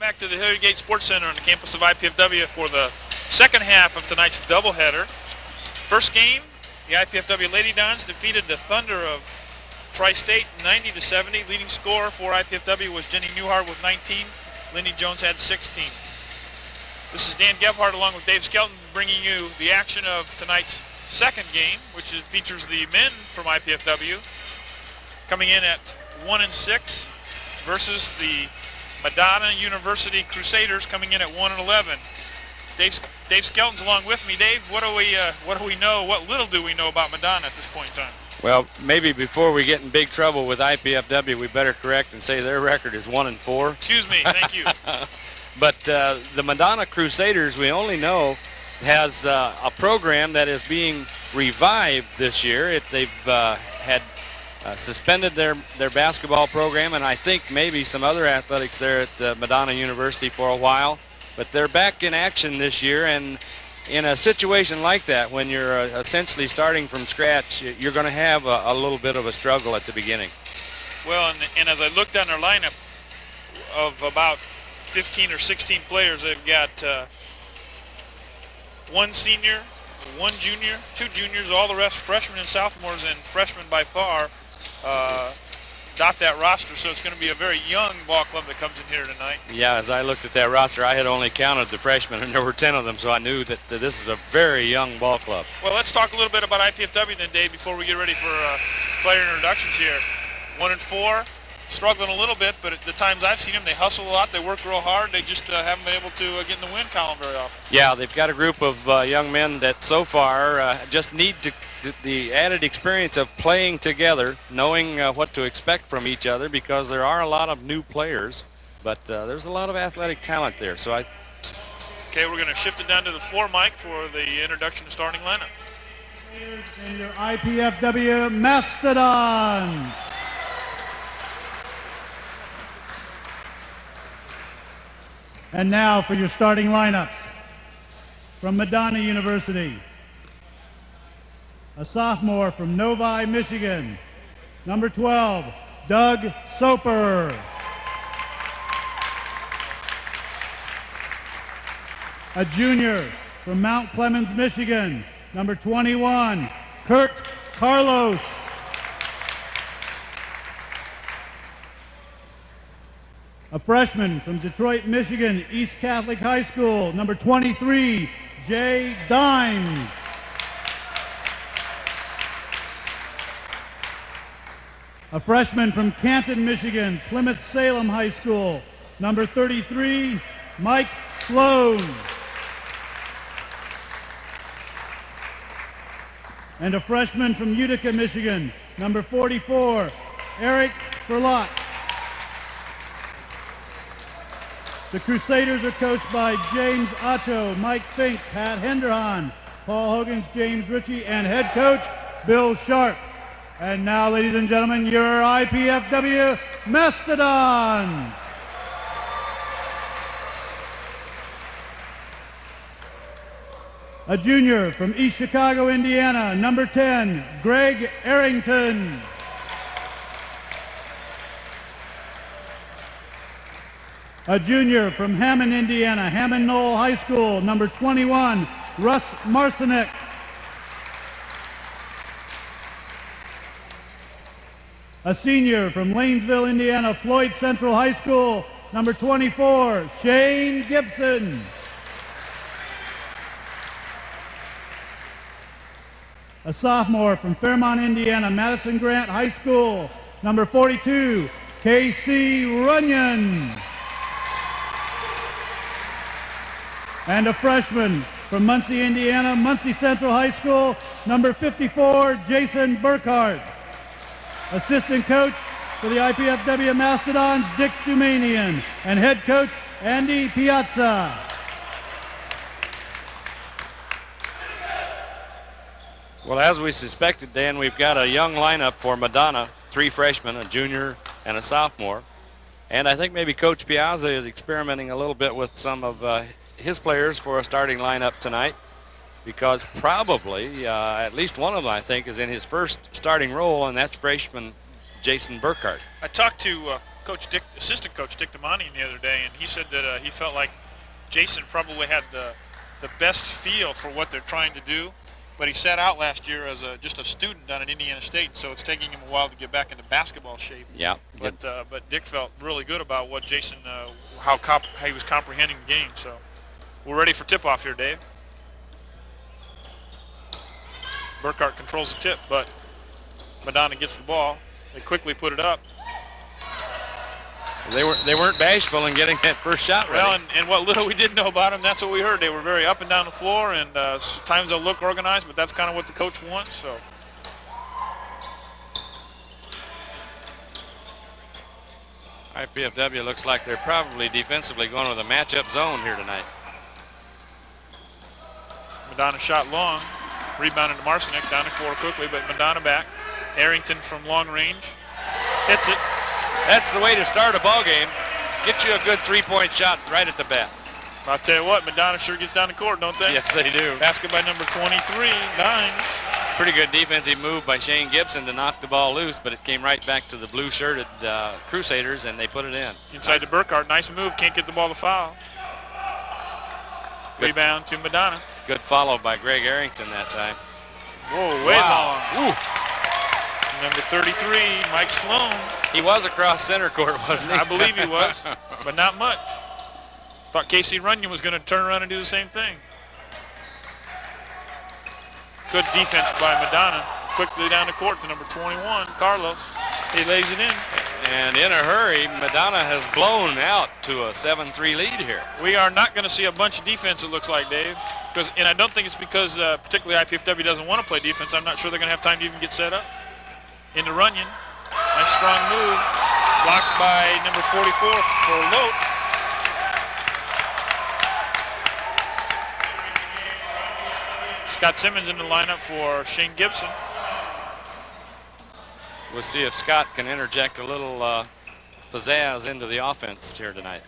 back to the Hilliard Gate Sports Center on the campus of IPFW for the second half of tonight's doubleheader. First game, the IPFW Lady Dons defeated the Thunder of Tri-State 90-70. Leading scorer for IPFW was Jenny Newhart with 19. Lindy Jones had 16. This is Dan Gebhardt along with Dave Skelton bringing you the action of tonight's second game, which features the men from IPFW coming in at 1-6 versus the Madonna University Crusaders coming in at 1-11. Dave Skelton's along with me. Dave, what do we know? What little do we know about Madonna at this point in time? Well, maybe before we get in big trouble with IPFW, we better correct and say their record is 1-4. Excuse me, thank you. But the Madonna Crusaders, we only know, has a program that is being revived this year. They've had suspended their basketball program, and I think maybe some other athletics there at Madonna University for a while. But they're back in action this year, and in a situation like that, when you're essentially starting from scratch, you're going to have a little bit of a struggle at the beginning. Well, and as I looked on their lineup of about 15 or 16 players, they've got one senior, one junior, two juniors, all the rest freshmen and sophomores, and freshmen by far dot that roster, so it's going to be a very young ball club that comes in here tonight. Yeah, as I looked at that roster, I had only counted the freshmen, and there were 10 of them, so I knew that this is a very young ball club. Well, let's talk a little bit about IPFW then, Dave, before we get ready for player introductions here. 1-4, struggling a little bit, but at the times I've seen them, they hustle a lot, they work real hard, they just haven't been able to get in the win column very often. Yeah, they've got a group of young men that so far just need the added experience of playing together, knowing what to expect from each other, because there are a lot of new players, but there's a lot of athletic talent there. So Okay, we're going to shift it down to the floor mic for the introduction to starting lineup. And your IPFW Mastodons. And now for your starting lineups. From Madonna University, a sophomore from Novi, Michigan, number 12, Doug Soper. A junior from Mount Clemens, Michigan, number 21, Kurt Carlos. A freshman from Detroit, Michigan, East Catholic High School, number 23, Jay Dimes. A freshman from Canton, Michigan, Plymouth Salem High School, number 33, Mike Sloan. And a freshman from Utica, Michigan, number 44, Eric Verlot. The Crusaders are coached by James Acho, Mike Fink, Pat Henderhan, Paul Hogan's James Ritchie, and head coach Bill Sharp. And now, ladies and gentlemen, your IPFW Mastodons. A junior from East Chicago, Indiana, number 10, Greg Arrington. A junior from Hammond, Indiana, Hammond Knoll High School, number 21, Russ Marcinek. A senior from Lanesville, Indiana, Floyd Central High School, number 24, Shane Gibson. A sophomore from Fairmont, Indiana, Madison Grant High School, number 42, K.C. Runyon. And a freshman from Muncie, Indiana, Muncie Central High School, number 54, Jason Burkhardt. Assistant coach for the IPFW Mastodons, Dick Dumanian, and head coach, Andy Piazza. Well, as we suspected, Dan, we've got a young lineup for Madonna, 3 freshmen, a junior, and a sophomore. And I think maybe Coach Piazza is experimenting a little bit with some of his players for a starting lineup tonight, because probably at least one of them, I think, is in his first starting role, and that's freshman Jason Burkhardt. I talked to assistant coach Dick Damani the other day, and he said that he felt like Jason probably had the best feel for what they're trying to do, but he sat out last year as just a student down at Indiana State, so it's taking him a while to get back into basketball shape. Yeah. But Dick felt really good about what Jason, how he was comprehending the game. So we're ready for tip-off here, Dave. Burkhart controls the tip, but Madonna gets the ball. They quickly put it up. They weren't bashful in getting that first shot ready. Well, and what little we did know about them, that's what we heard. They were very up and down the floor, and times they'll look organized, but that's kind of what the coach wants. So IPFW looks like they're probably defensively going with a matchup zone here tonight. Madonna shot long, rebounded to Marcinek, down the floor quickly, but Madonna back. Arrington from long range hits it. That's the way to start a ball game. Get you a good three-point shot right at the bat. I'll tell you what, Madonna sure gets down the court, don't they? Yes, they do. Basket by number 23, Dines. Pretty good defensive move by Shane Gibson to knock the ball loose, but it came right back to the blue-shirted Crusaders, and they put it in. Inside to Burkhart, nice move, can't get the ball to foul. Good rebound to Madonna. Good follow by Greg Arrington that time. Whoa, way long. Ooh. Number 33, Mike Sloan. He was across center court, wasn't he? I believe he was, but not much. Thought Casey Runyon was going to turn around and do the same thing. Good defense by Madonna. Quickly down the court to number 21, Carlos. He lays it in. And in a hurry, Madonna has blown out to a 7-3 lead here. We are not going to see a bunch of defense, it looks like, Dave. And I don't think it's because particularly IPFW doesn't want to play defense. I'm not sure they're going to have time to even get set up. Into Runyon. Nice strong move. Blocked by number 44 for Lote. Scott Simmons in the lineup for Shane Gibson. We'll see if Scott can interject a little pizzazz into the offense here tonight.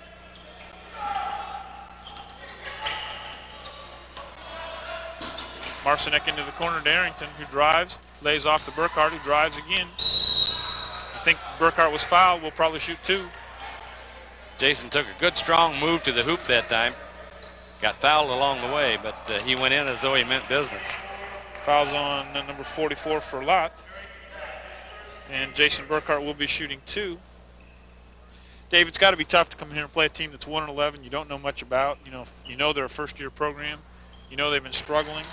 Marcinek into the corner to Arrington, who drives, lays off to Burkhart, who drives again. I think Burkhart was fouled. We'll probably shoot two. Jason took a good strong move to the hoop that time. Got fouled along the way, but he went in as though he meant business. Fouls on number 44 for Lott. And Jason Burkhart will be shooting two. Dave, it's got to be tough to come here and play a team that's 1-11 you don't know much about. You know they're a first-year program. You know they've been struggling.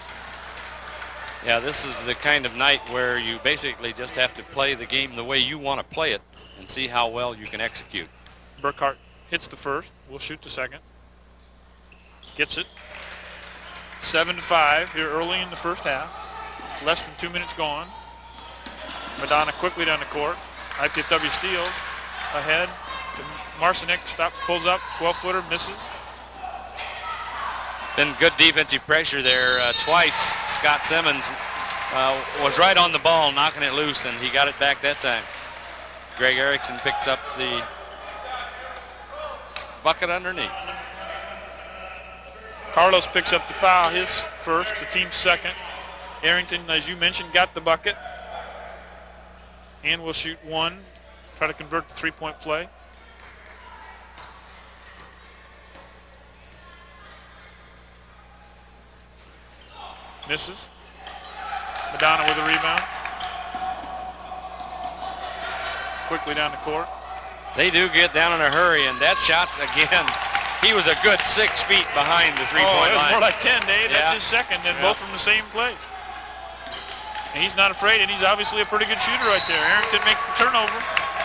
Yeah, this is the kind of night where you basically just have to play the game the way you want to play it and see how well you can execute. Burkhart hits the first. We'll shoot the second. Gets it. 7-5 here early in the first half. Less than 2 minutes gone. Madonna quickly down the court. IPFW steals. Ahead to Marcinek. Stops, pulls up. 12-footer, misses. Been good defensive pressure there twice. Scott Simmons was right on the ball, knocking it loose, and he got it back that time. Greg Erickson picks up the bucket underneath. Carlos picks up the foul, his first, the team's second. Arrington, as you mentioned, got the bucket. And will shoot one, try to convert the three-point play. Misses. Madonna with a rebound. Quickly down the court. They do get down in a hurry, and that shot, again, he was a good 6 feet behind the three-point line. It was more like 10, Dave. Yeah. That's his second, and both from the same place. And he's not afraid, and he's obviously a pretty good shooter right there. Arrington makes the turnover.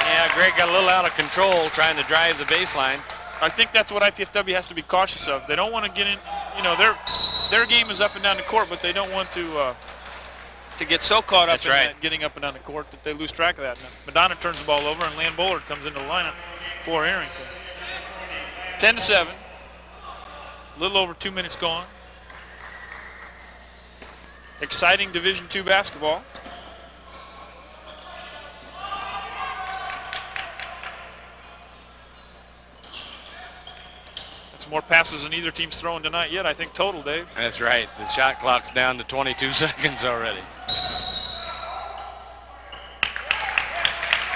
Yeah, Greg got a little out of control trying to drive the baseline. I think that's what IPFW has to be cautious of. They don't want to get in, their game is up and down the court, but they don't want to get so caught up in that getting up and down the court that they lose track of that. And Madonna turns the ball over, and Lan Bullard comes into the lineup for Arrington. 10-7. A little over 2 minutes gone. Exciting Division II basketball. That's more passes than either team's throwing tonight yet, I think, total, Dave. That's right. The shot clock's down to 22 seconds already.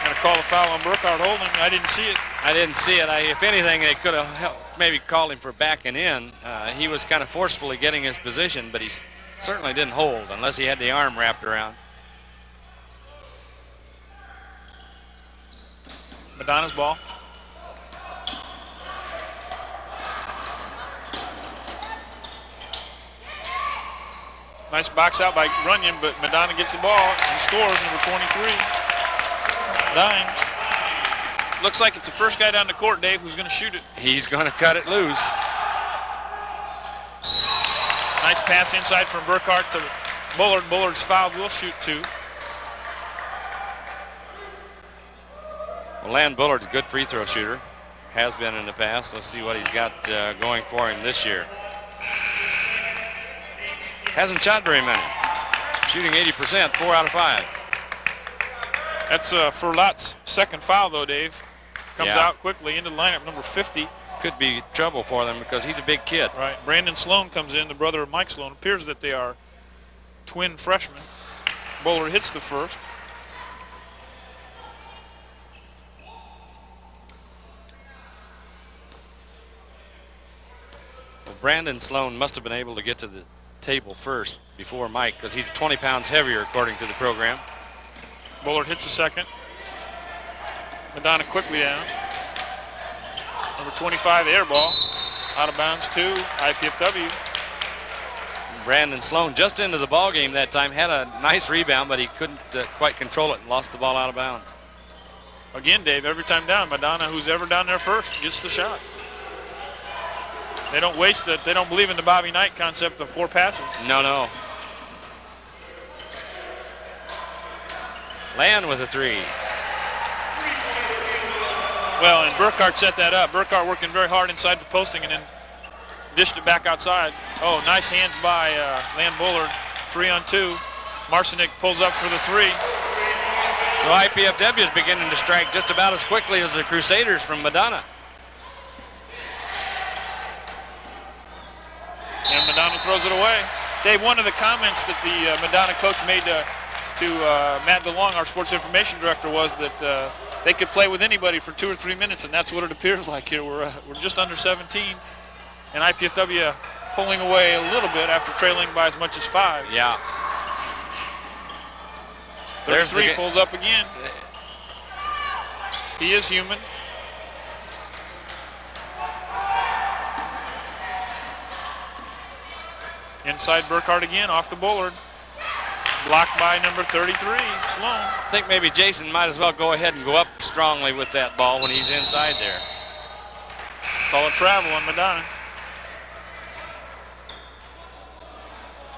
And a call a foul on Burkhardt holding. I didn't see it. I didn't see it. If anything, they could have maybe called him for backing in. He was kind of forcefully getting his position, but he certainly didn't hold unless he had the arm wrapped around. Madonna's ball. Nice box out by Runyon, but Madonna gets the ball and scores, number 23. Dimes. Looks like it's the first guy down the court, Dave, who's going to shoot it. He's going to cut it loose. Nice pass inside from Burkhardt to Bullard. Bullard's fouled. Will shoot 2. Well, Lan Bullard's a good free throw shooter. Has been in the past. Let's see what he's got going for him this year. Hasn't shot very many. Shooting 80%, 4 out of 5. That's Furlat's second foul, though, Dave. Comes out quickly into the lineup, number 50. Could be trouble for them because he's a big kid. Right. Brandon Sloan comes in, the brother of Mike Sloan. Appears that they are twin freshmen. Bullard hits the first. Well, Brandon Sloan must have been able to get to the table first before Mike because he's 20 pounds heavier according to the program. Bullard hits the second. Madonna quickly down. Number 25 air ball. Out of bounds to IPFW. Brandon Sloan just into the ball game that time. Had a nice rebound, but he couldn't quite control it and lost the ball out of bounds. Again, Dave, every time down, Madonna, who's ever down there first, gets the shot. They don't waste it. They don't believe in the Bobby Knight concept of 4 passes. No, no. Lan with a 3. Well, and Burkhardt set that up. Burkhardt working very hard inside the posting and then dished it back outside. Oh, nice hands by Lan Bullard. 3-on-2. Marcinek pulls up for the 3. So IPFW is beginning to strike just about as quickly as the Crusaders from Madonna. And Madonna throws it away. Dave, one of the comments that the Madonna coach made to Matt DeLong, our sports information director, was that they could play with anybody for 2 or 3 minutes, and that's what it appears like here. We're just under 17, and IPFW pulling away a little bit after trailing by as much as 5. Yeah. 33 pulls up again. He is human. Inside Burkhardt again, off the Bullard. Blocked by number 33, Sloan. I think maybe Jason might as well go ahead and go up strongly with that ball when he's inside there. Call it travel on Madonna.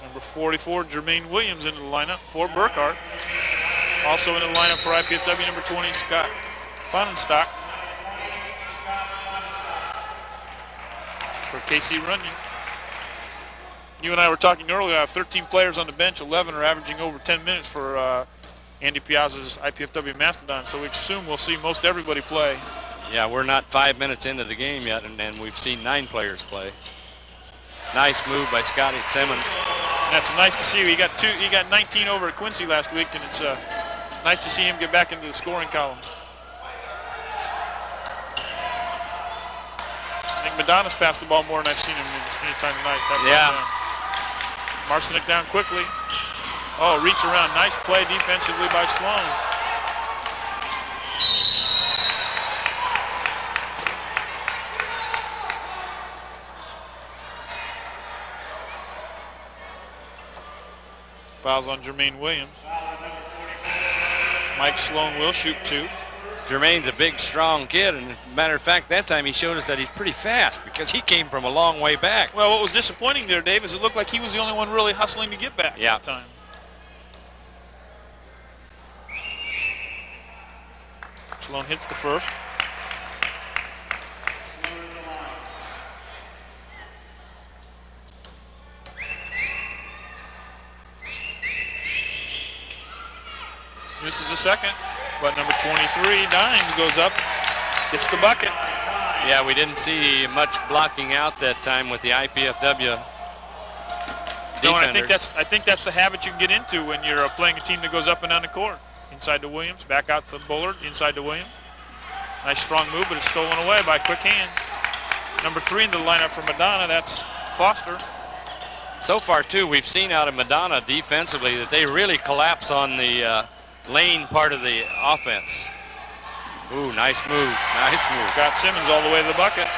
Number 44, Jermaine Williams into the lineup for Burkhardt. Also in the lineup for IPFW, number 20, Scott Funenstock. For KC Runyon. You and I were talking earlier, I have 13 players on the bench, 11 are averaging over 10 minutes for Andy Piazza's IPFW Mastodons, so we assume we'll see most everybody play. Yeah, we're not 5 minutes into the game yet, and we've seen 9 players play. Nice move by Scotty Simmons. And that's nice to see. He got 19 over at Quincy last week, and it's nice to see him get back into the scoring column. I think Madonna's passed the ball more than I've seen him any time tonight. Yeah. Marcinek down quickly. Oh, reach around. Nice play defensively by Sloan. Fouls on Jermaine Williams. Mike Sloan will shoot 2. Jermaine's a big, strong kid, and matter of fact, that time he showed us that he's pretty fast because he came from a long way back. Well, what was disappointing there, Dave, is it looked like he was the only one really hustling to get back at that time. Sloan hits the first. This is the second. But number 23, Dimes, goes up, gets the bucket. Yeah, we didn't see much blocking out that time with the IPFW defenders. No, and I think that's the habit you can get into when you're playing a team that goes up and down the court. Inside to Williams, back out to Bullard, inside to Williams. Nice strong move, but it's stolen away by quick hands. Number 3 in the lineup for Madonna, that's Foster. So far, too, we've seen out of Madonna defensively that they really collapse on the lane part of the offense. Ooh, nice move, nice move. Got Simmons all the way to the bucket.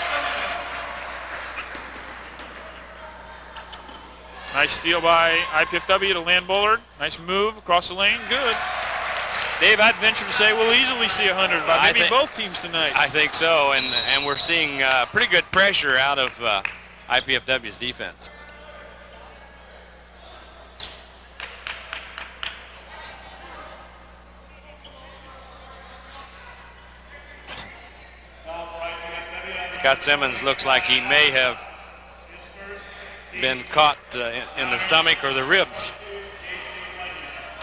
Nice steal by IPFW to land Bullard. Nice move across the lane, good. Dave, I'd venture to say we'll easily see 100 by maybe both teams tonight. I think so, and we're seeing pretty good pressure out of IPFW's defense. Scott Simmons looks like he may have been caught in the stomach or the ribs.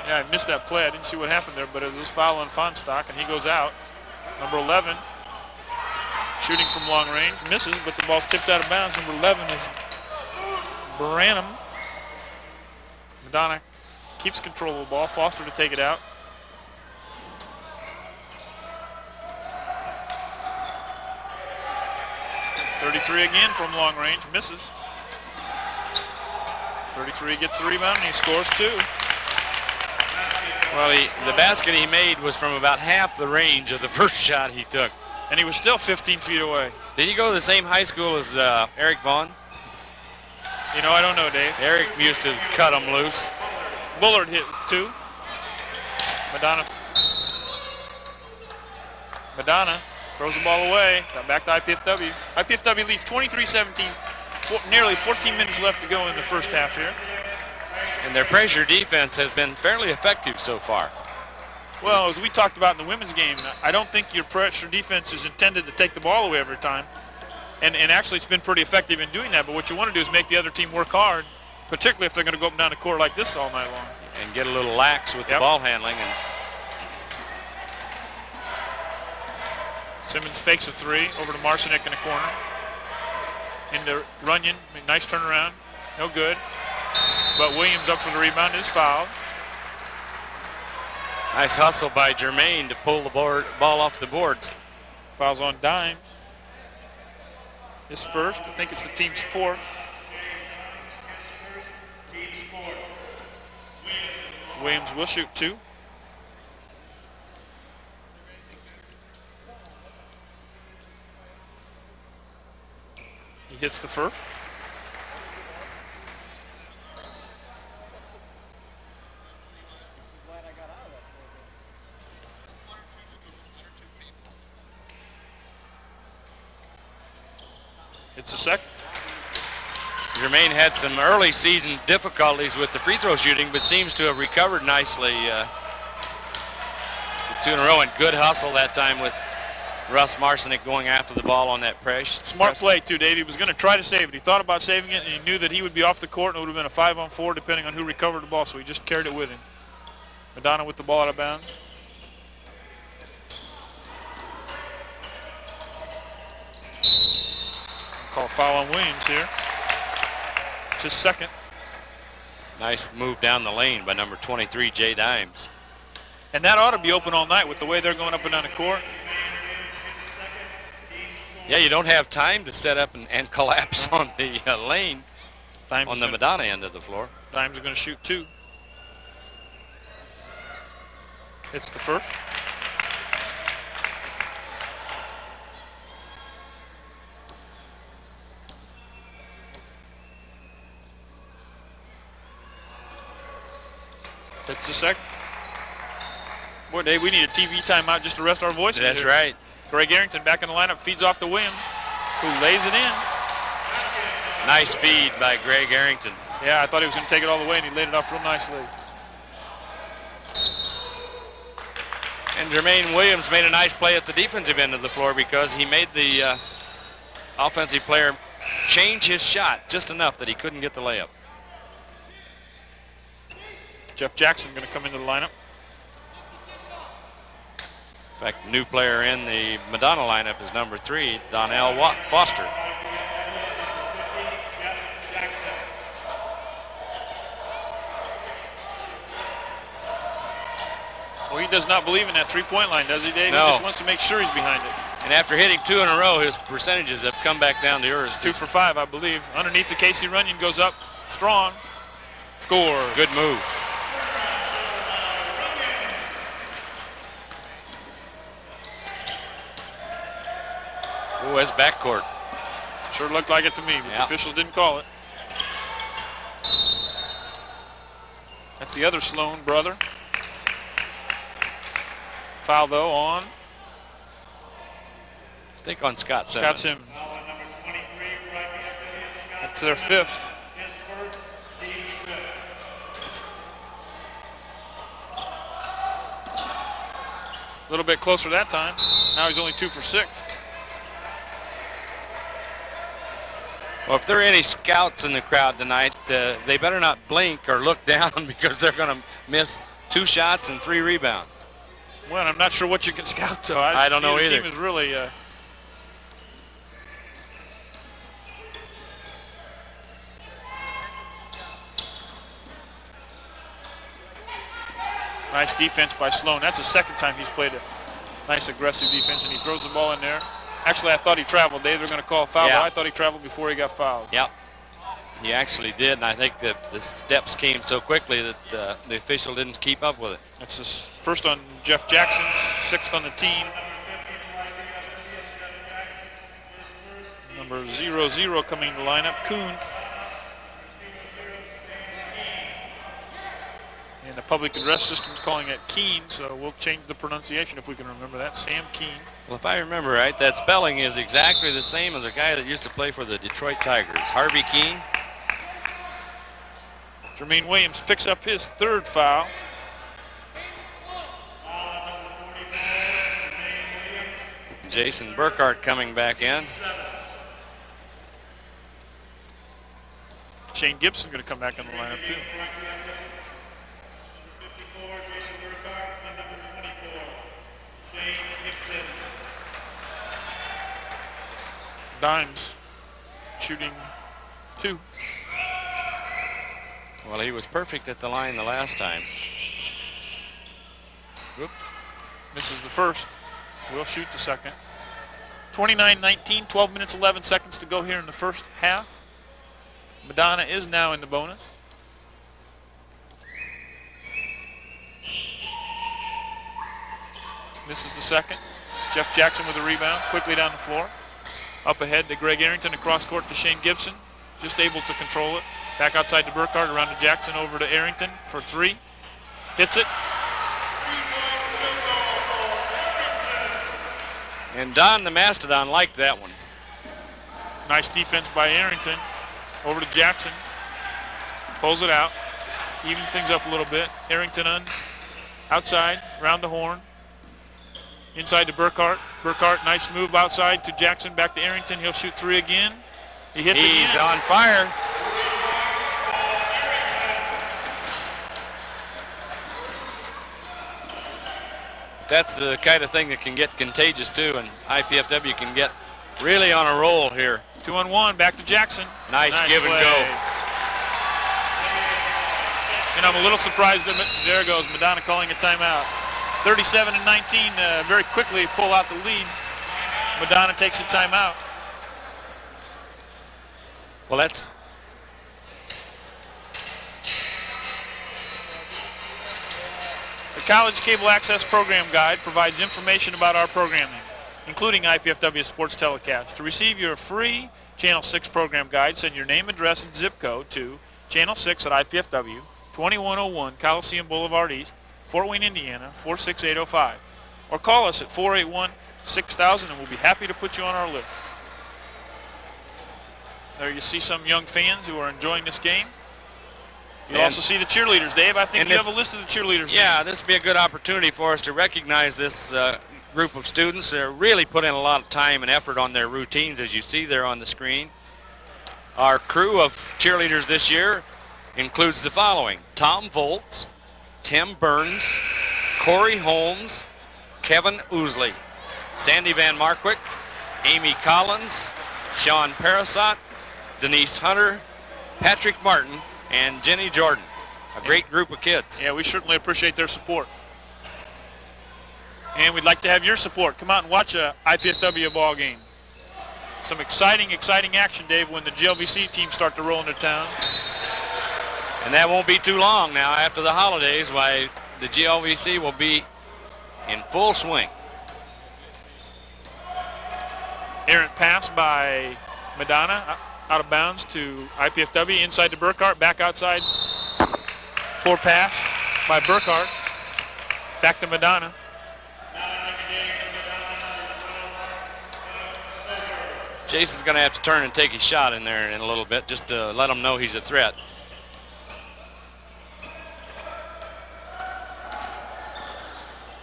Yeah, I missed that play. I didn't see what happened there, but it was this foul on Fonstock, and he goes out. Number 11, shooting from long range, misses, but the ball's tipped out of bounds. Number 11 is Branham. Madonna keeps control of the ball. Foster to take it out. .33 again from long range, misses. 33 gets the rebound, and he scores 2. Well, the basket he made was from about half the range of the first shot he took. And he was still 15 feet away. Did he go to the same high school as Eric Vaughn? You know, I don't know, Dave. Eric used to cut him loose. Bullard hit 2. Madonna throws the ball away. Got back to IPFW. IPFW leads 23-17. Nearly 14 minutes left to go in the first half here. And their pressure defense has been fairly effective so far. Well, as we talked about in the women's game, I don't think your pressure defense is intended to take the ball away every time. And actually, it's been pretty effective in doing that. But what you want to do is make the other team work hard, particularly if they're going to go up and down the court like this all night long. And get a little lax with the ball handling. And Simmons fakes a 3 over to Marcinek in the corner. Into Runyon, nice turnaround, no good. But Williams up for the rebound is fouled. Nice hustle by Jermaine to pull the ball off the boards. Fouls on Dimes. His first, I think it's the team's 4th. Williams will shoot 2. He hits the first. It's the second. Jermaine had some early season difficulties with the free throw shooting, but seems to have recovered nicely. 2 in a row, and good hustle that time with Russ Marcinek going after the ball on that press. Smart play too, Dave. He was going to try to save it. He thought about saving it, and he knew that he would be off the court, and it would have been a 5-on-4 depending on who recovered the ball, so he just carried it with him. Madonna with the ball out of bounds. Call foul on Williams here. It's his second. Nice move down the lane by number 23, Jay Dimes. And that ought to be open all night with the way they're going up and down the court. Yeah, you don't have time to set up and collapse on the lane on the Madonna end of the floor. Dimes are going to shoot 2. It's the first. That's the second. Boy, Dave, we need a TV timeout just to rest our voices. That's here. right. Greg Arrington back in the lineup, feeds off to Williams, who lays it in. Nice feed by Greg Arrington. Yeah, I thought he was going to take it all the way, and he laid it off real nicely. And Jermaine Williams made a nice play at the defensive end of the floor because he made the offensive player change his shot just enough that he couldn't get the layup. Jeff Jackson going to come into the lineup. In fact, new player in the Madonna lineup is number 3, Donnell Foster. Well, he does not believe in that three-point line, does he, Dave? No. He just wants to make sure he's behind it. And after hitting 2 in a row, his percentages have come back down to earth. 2 for 5, I believe. Underneath the Casey Runyon goes up strong. Score. Good move. Oh, that's backcourt. Sure looked like it to me, but Yeah. the officials didn't call it. That's the other Sloan brother. Foul, though, on I think on Scott Simmons. Scott Simmons. That's their 5th. A little bit closer that time. Now he's only 2 for 6. Well, if there are any scouts in the crowd tonight, they better not blink or look down because they're going to miss 2 shots and 3 rebounds. Well, I'm not sure what you can scout, though. I don't know the either. team is really nice defense by Sloan. That's the second time he's played a nice aggressive defense, and he throws the ball in there. Actually, I thought he traveled. They were going to call a foul, Yeah. but I thought he traveled before he got fouled. Yep. He actually did, and I think that the steps came so quickly that the official didn't keep up with it. That's his first on Jeff Jackson, 6th on the team. Number 00 coming in the lineup, Kuhn. And the public address system's calling it Keen, so we'll change the pronunciation if we can remember that. Sam Keen. Well, if I remember right, that spelling is exactly the same as a guy that used to play for the Detroit Tigers, Harvey Keene. Jermaine Williams picks up his 3rd foul. Jason Burkhart coming back in. Shane Gibson going to come back in the lineup too. Dimes shooting 2. Well, he was perfect at the line the last time. Whoop. Misses the first. Will shoot the second. 29-19, 12 minutes, 11 seconds to go here in the first half. Madonna is now in the bonus. Misses the second. Jeff Jackson with a rebound, quickly down the floor. Up ahead to Greg Arrington, across court to Shane Gibson. Just able to control it. Back outside to Burkhart, around to Jackson, over to Arrington for 3. Hits it. And Don the Mastodon liked that one. Nice defense by Arrington. Over to Jackson. Pulls it out. Even things up a little bit. Arrington on. Outside, around the horn. Inside to Burkhart. Burkhart, nice move outside to Jackson, back to Arrington. He'll shoot 3 again. He hits He's again. on fire. That's the kind of thing that can get contagious too, and IPFW can get really on a roll here. 2-on-1, back to Jackson. Nice give and play. go. And I'm a little surprised that there goes Madonna calling a timeout. 37-19, very quickly pull out the lead. Madonna takes a timeout. Well, that's The College Cable Access Program Guide provides information about our programming, including IPFW sports telecast. To receive your free Channel 6 program guide, send your name, address, and zip code to Channel 6 at IPFW, 2101 Coliseum Boulevard East, Fort Wayne, Indiana, 46805. Or call us at 481-6000 and we'll be happy to put you on our list. There you see some young fans who are enjoying this game. You And- also see the cheerleaders, Dave. I think and you this- have a list of the cheerleaders. Yeah, this would be a good opportunity for us to recognize this group of students. They're really put in a lot of time and effort on their routines, as you see there on the screen. Our crew of cheerleaders this year includes the following: Tom Volts, Tim Burns, Corey Holmes, Kevin Ousley, Sandy Van Markwick, Amy Collins, Sean Parasot, Denise Hunter, Patrick Martin, and Jenny Jordan. A great group of kids. Yeah, we certainly appreciate their support. And we'd like to have your support. Come out and watch a IPFW ball game. Some exciting action, Dave, when the GLVC teams start to roll into town. And that won't be too long now after the holidays, why the GLVC will be in full swing. Errant pass by Madonna, out of bounds to IPFW, inside to Burkhart, back outside. Poor pass by Burkhart, back to Madonna. Jason's going to have to turn and take his shot in there in a little bit just to let him know he's a threat.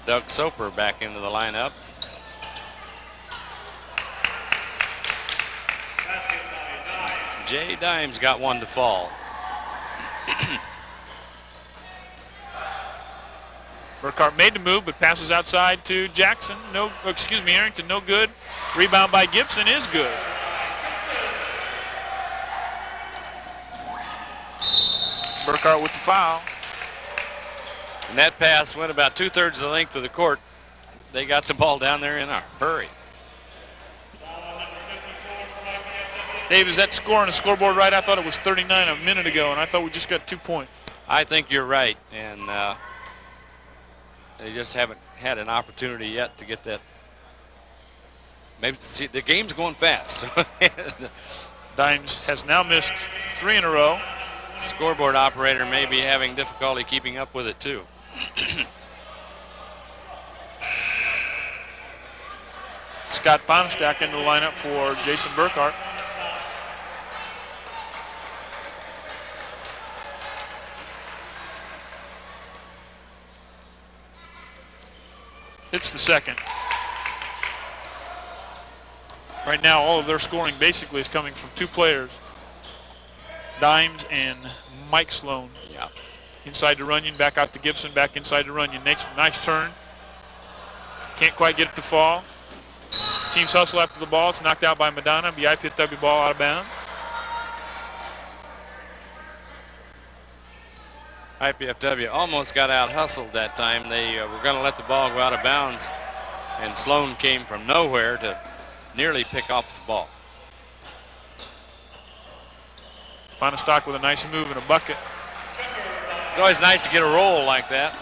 Doug Soper back into the lineup. Jay Dimes got one to fall. Burkhart made the move, but passes outside to Jackson. Arrington, no good. Rebound by Gibson is good. Burkhart with the foul. And that pass went about 2/3 of the length of the court. They got the ball down there in a hurry. Dave, is that score on the scoreboard right? I thought it was 39 a minute ago, and I thought we just got 2 points. I think you're right, and they just haven't had an opportunity yet to get that. Maybe see, the game's going fast. Dimes has now missed 3 in a row. Scoreboard operator may be having difficulty keeping up with it too. Scott Bonestack into the lineup for Jason Burkhart. It's the second. Right now, all of their scoring basically is coming from 2 players, Dimes and Mike Sloan. Yeah. Inside to Runyon, back out to Gibson, back inside to Runyon. Nice turn. Can't quite get it to fall. Teams hustle after the ball. It's knocked out by Madonna. The IPFW ball out of bounds. IPFW almost got out hustled that time. They were going to let the ball go out of bounds, and Sloan came from nowhere to nearly pick off the ball. Bonestack with a nice move and a bucket. It's always nice to get a roll like that.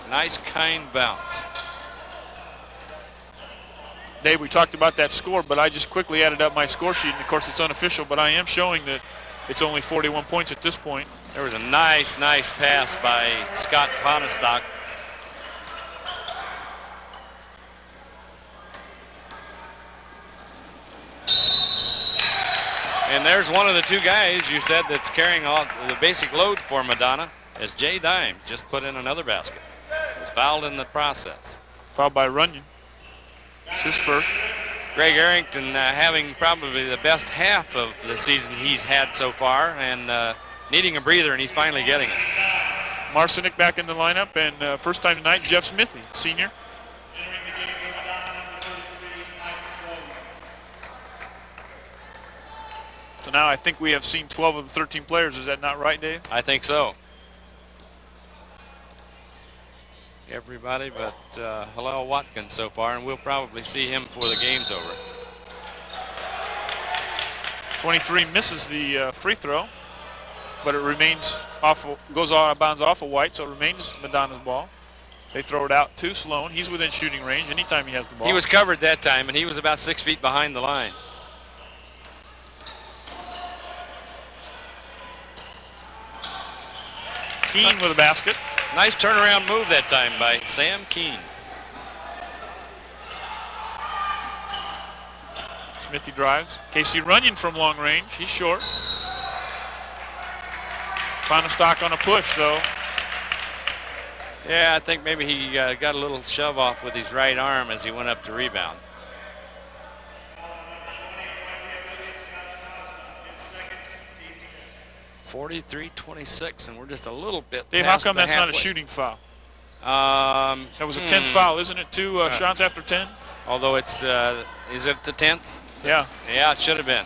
Nice, kind bounce. Dave, we talked about that score, but I just quickly added up my score sheet, and of course it's unofficial, but I am showing that it's only 41 points at this point. There was a nice pass by Scott Bonestack. And there's one of the 2 guys you said that's carrying all the basic load for Madonna, as Jay Dimes just put in another basket. He was fouled in the process. Fouled by Runyon. It's his first. Greg Arrington having probably the best half of the season he's had so far, and needing a breather, and he's finally getting it. Marcinick back in the lineup, and first time tonight, Jeff Smithy, senior. So now I think we have seen 12 of the 13 players. Is that not right, Dave? I think so. Everybody but Hillel Watkins so far, and we'll probably see him before the game's over. 23 misses the free throw, but it remains goes out of bounds off of White, so it remains Madonna's ball. They throw it out to Sloan. He's within shooting range anytime he has the ball. He was covered that time, and he was about 6 feet behind the line. Keene with a basket. Nice turnaround move that time by Sam Keene. Smithy drives. Casey Runyon from long range. He's short. Bonestack on a push, though. Yeah, I think maybe he got a little shove off with his right arm as he went up to rebound. .43-26, and we're just a little bit. Dave, how come that's not a shooting foul? That was a 10th foul, isn't it? 2 shots after 10. Although it's, is it the 10th? Yeah. Yeah, it should have been.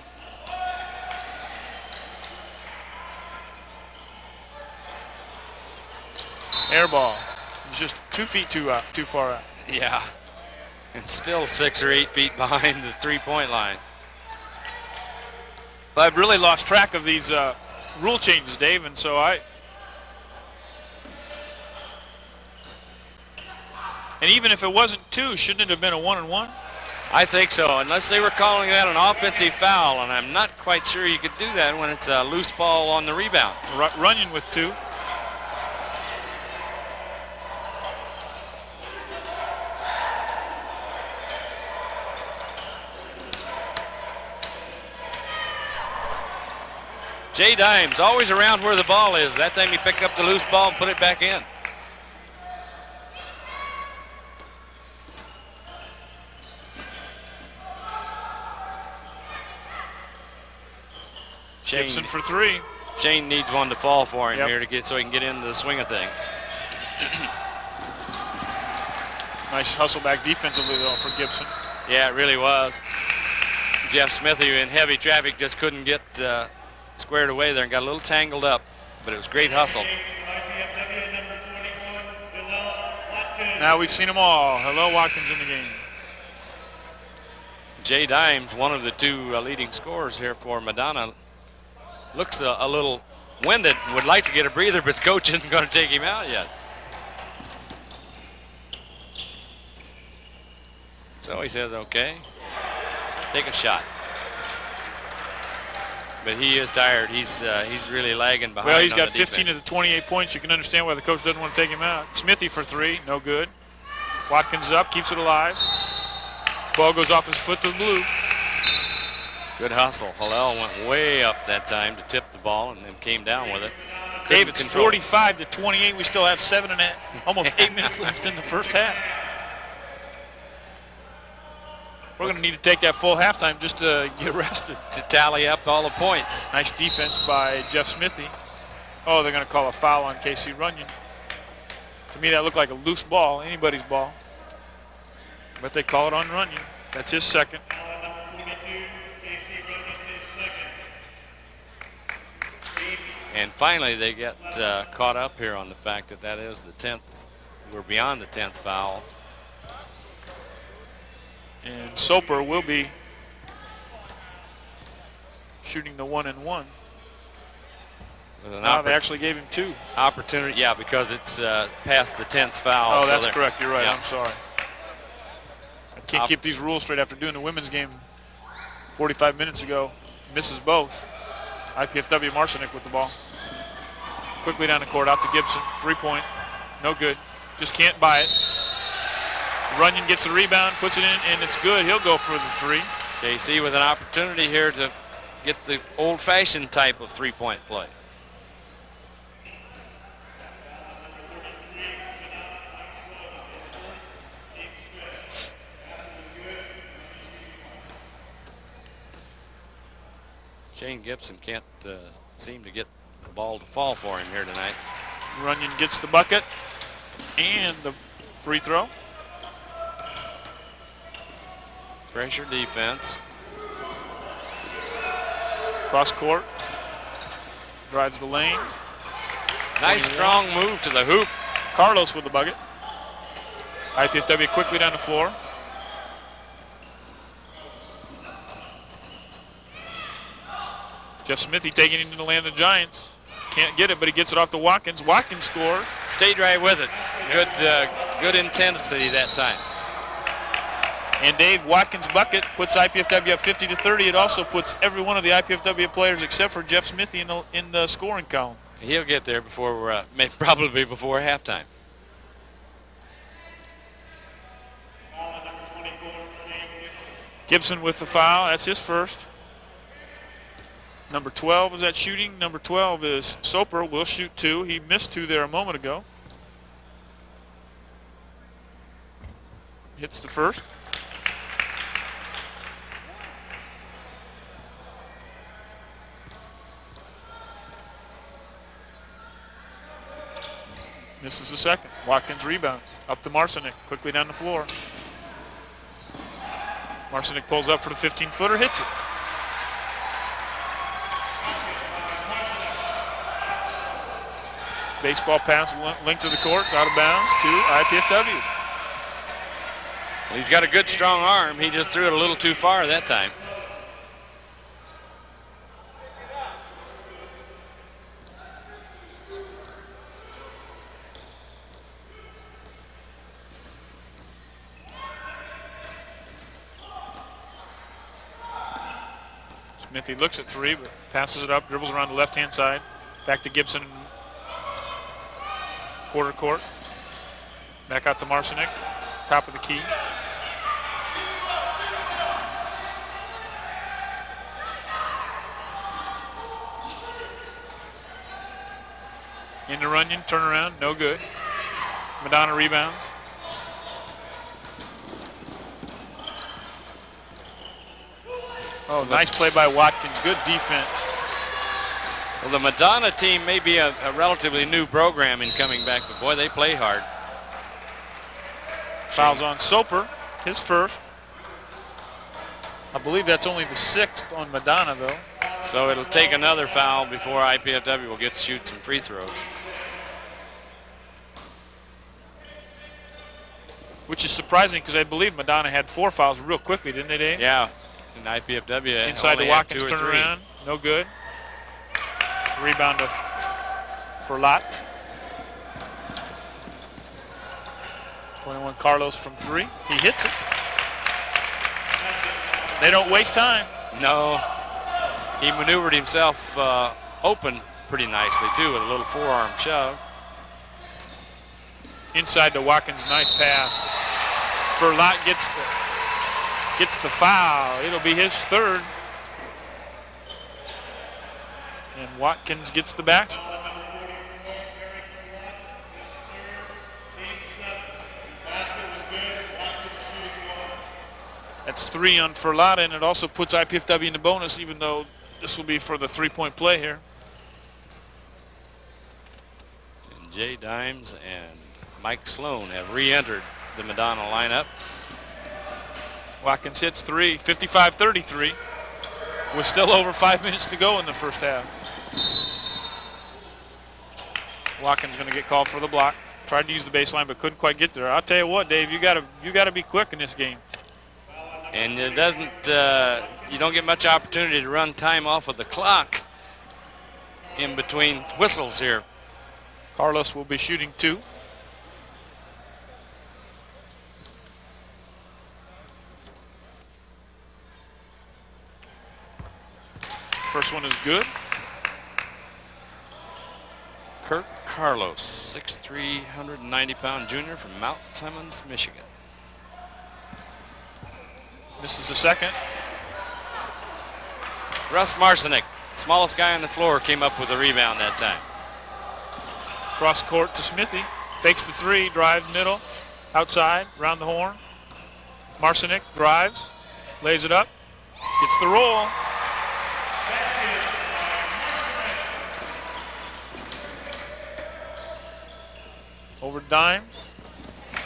Air ball. It's just 2 feet too far out. Yeah, and still 6 or 8 feet behind the three-point line. I've really lost track of these rule changes, Dave, and so and even if it wasn't 2, shouldn't it have been a 1-and-1? I think so, unless they were calling that an offensive foul, and I'm not quite sure you could do that when it's a loose ball on the rebound. Runyon with 2. Jay Dimes always around where the ball is. That time he picked up the loose ball and put it back in. Gibson for 3. Shane needs one to fall for him Yep. here to get so he can get into the swing of things. Nice hustle back defensively though for Gibson. Yeah, it really was. Jeff Smithy in heavy traffic just couldn't get squared away there and got a little tangled up, but it was great hustle. Now we've seen them all. Hillel Watkins in the game. Jay Dimes, one of the 2 leading scorers here for Madonna, looks a little winded, would like to get a breather, but the coach isn't going to take him out yet. So he says, okay, take a shot. But he is tired. He's really lagging behind. Well, he's got on the 15 defense. of the 28 points. You can understand why the coach doesn't want to take him out. Smithy for 3, no good. Watkins up, keeps it alive. Ball goes off his foot to the blue. Good hustle. Hillel went way up that time to tip the ball and then came down with it. Dave, it's 45 to 28. We still have 7.5, almost 8 minutes left in the first half. We're going to need to take that full halftime just to get rested. To tally up all the points. Nice defense by Jeff Smithy. Oh, they're going to call a foul on KC Runyon. To me, that looked like a loose ball, anybody's ball. But they call it on Runyon. That's his second. And finally, they get caught up here on the fact that that is the 10th. We're beyond the 10th foul. And Soper will be shooting the 1-and-1. Now they actually gave him 2. Opportunity, yeah, because it's past the 10th foul. Oh, that's correct. You're right. Yeah. I'm sorry. I can't keep these rules straight after doing the women's game 45 minutes ago. Misses both. IPFW Marcinek with the ball. Quickly down the court, out to Gibson. 3-point. No good. Just can't buy it. Runyon gets the rebound, puts it in, and it's good. He'll go for the 3. KC with an opportunity here to get the old-fashioned type of 3-point play. Shane Gibson can't seem to get the ball to fall for him here tonight. Runyon gets the bucket and the free throw. Pressure defense. Cross court. Drives the lane. Nice strong move to the hoop. Carlos with the bucket. IPFW quickly down the floor. Jeff Smithy taking it into the land of the Giants. Can't get it, but he gets it off to Watkins. Watkins scores. Stayed right with it. Good intensity that time. And Dave, Watkins' bucket puts IPFW up 50 to 30. It also puts every one of the IPFW players except for Jeff Smithy in the scoring column. He'll get there before probably before halftime. Gibson with the foul. That's his first. Number 12 is that shooting. Number 12 is Soper. Will shoot 2. He missed 2 there a moment ago. Hits the first. Misses the second. Watkins rebounds. Up to Marcinek. Quickly down the floor. Marcinek pulls up for the 15-footer. Hits it. Baseball pass length of the court. Out of bounds to IPFW. Well, he's got a good, strong arm. He just threw it a little too far that time. Smithy looks at three, but passes it up, dribbles around the left-hand side. Back to Gibson, quarter court. Back out to Marcinek, top of the key. Into Runyon, turnaround, no good. Madonna rebounds. Oh, nice play by Watkins. Good defense. Well, the Madonna team may be a relatively new program in coming back, but boy, they play hard. Fouls on Soper, his first. I believe that's only the 6th on Madonna, though. So it'll take another foul before IPFW will get to shoot some free throws. Which is surprising because I believe Madonna had 4 fouls real quickly, didn't they, Dave? Yeah, and IPFW inside to Watkins, 2 or 3. turnaround, no good. Rebound to Ferlat. 21 Carlos from 3. He hits it. They don't waste time. No, he maneuvered himself open pretty nicely too with a little forearm shove. Inside to Watkins, nice pass. Ferlat gets the foul. It'll be his 3rd. And Watkins gets the basket. That's 3 on Ferlat, and it also puts IPFW in the bonus, even though this will be for the 3-point play here. And Jay Dimes and Mike Sloan have re-entered the Madonna lineup. Watkins hits 3, 55-33. With still over 5 minutes to go in the first half. Watkins going to get called for the block. Tried to use the baseline, but couldn't quite get there. I'll tell you what, Dave, you got to be quick in this game. And it doesn't, you don't get much opportunity to run time off of the clock in between whistles here. Carlos will be shooting 2. First one is good. Kirk Carlos, 6'3", 190-pound junior from Mount Clemens, Michigan. This is the second. Russ Marcinek, smallest guy on the floor, came up with a rebound that time. Cross court to Smithy. Fakes the 3, drives middle, outside, round the horn. Marcinek drives, lays it up, gets the roll. Over to Dimes.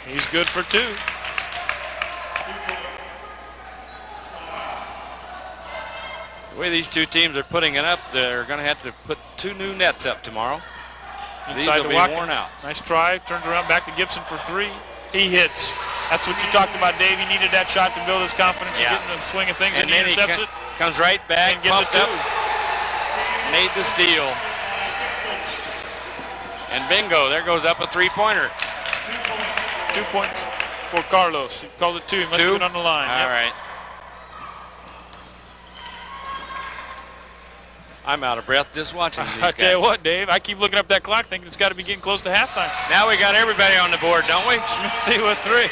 He's good for 2. The way these two teams are putting it up, they're going to have to put 2 new nets up tomorrow. Inside These will to be Watkins. worn out. Nice try. Turns around back to Gibson for 3. He hits. That's what you talked about, Dave. He needed that shot to build his confidence and get in the swing of things, and he intercepts it. Comes right back and gets it too. Made the steal. And bingo, there goes up a 3-pointer. 2 points for Carlos. He called it 2. He must have been on the line. All right. I'm out of breath just watching these guys. I tell you what, Dave, I keep looking up that clock thinking it's got to be getting close to halftime. Now we got everybody on the board, don't we? Smithy with 3.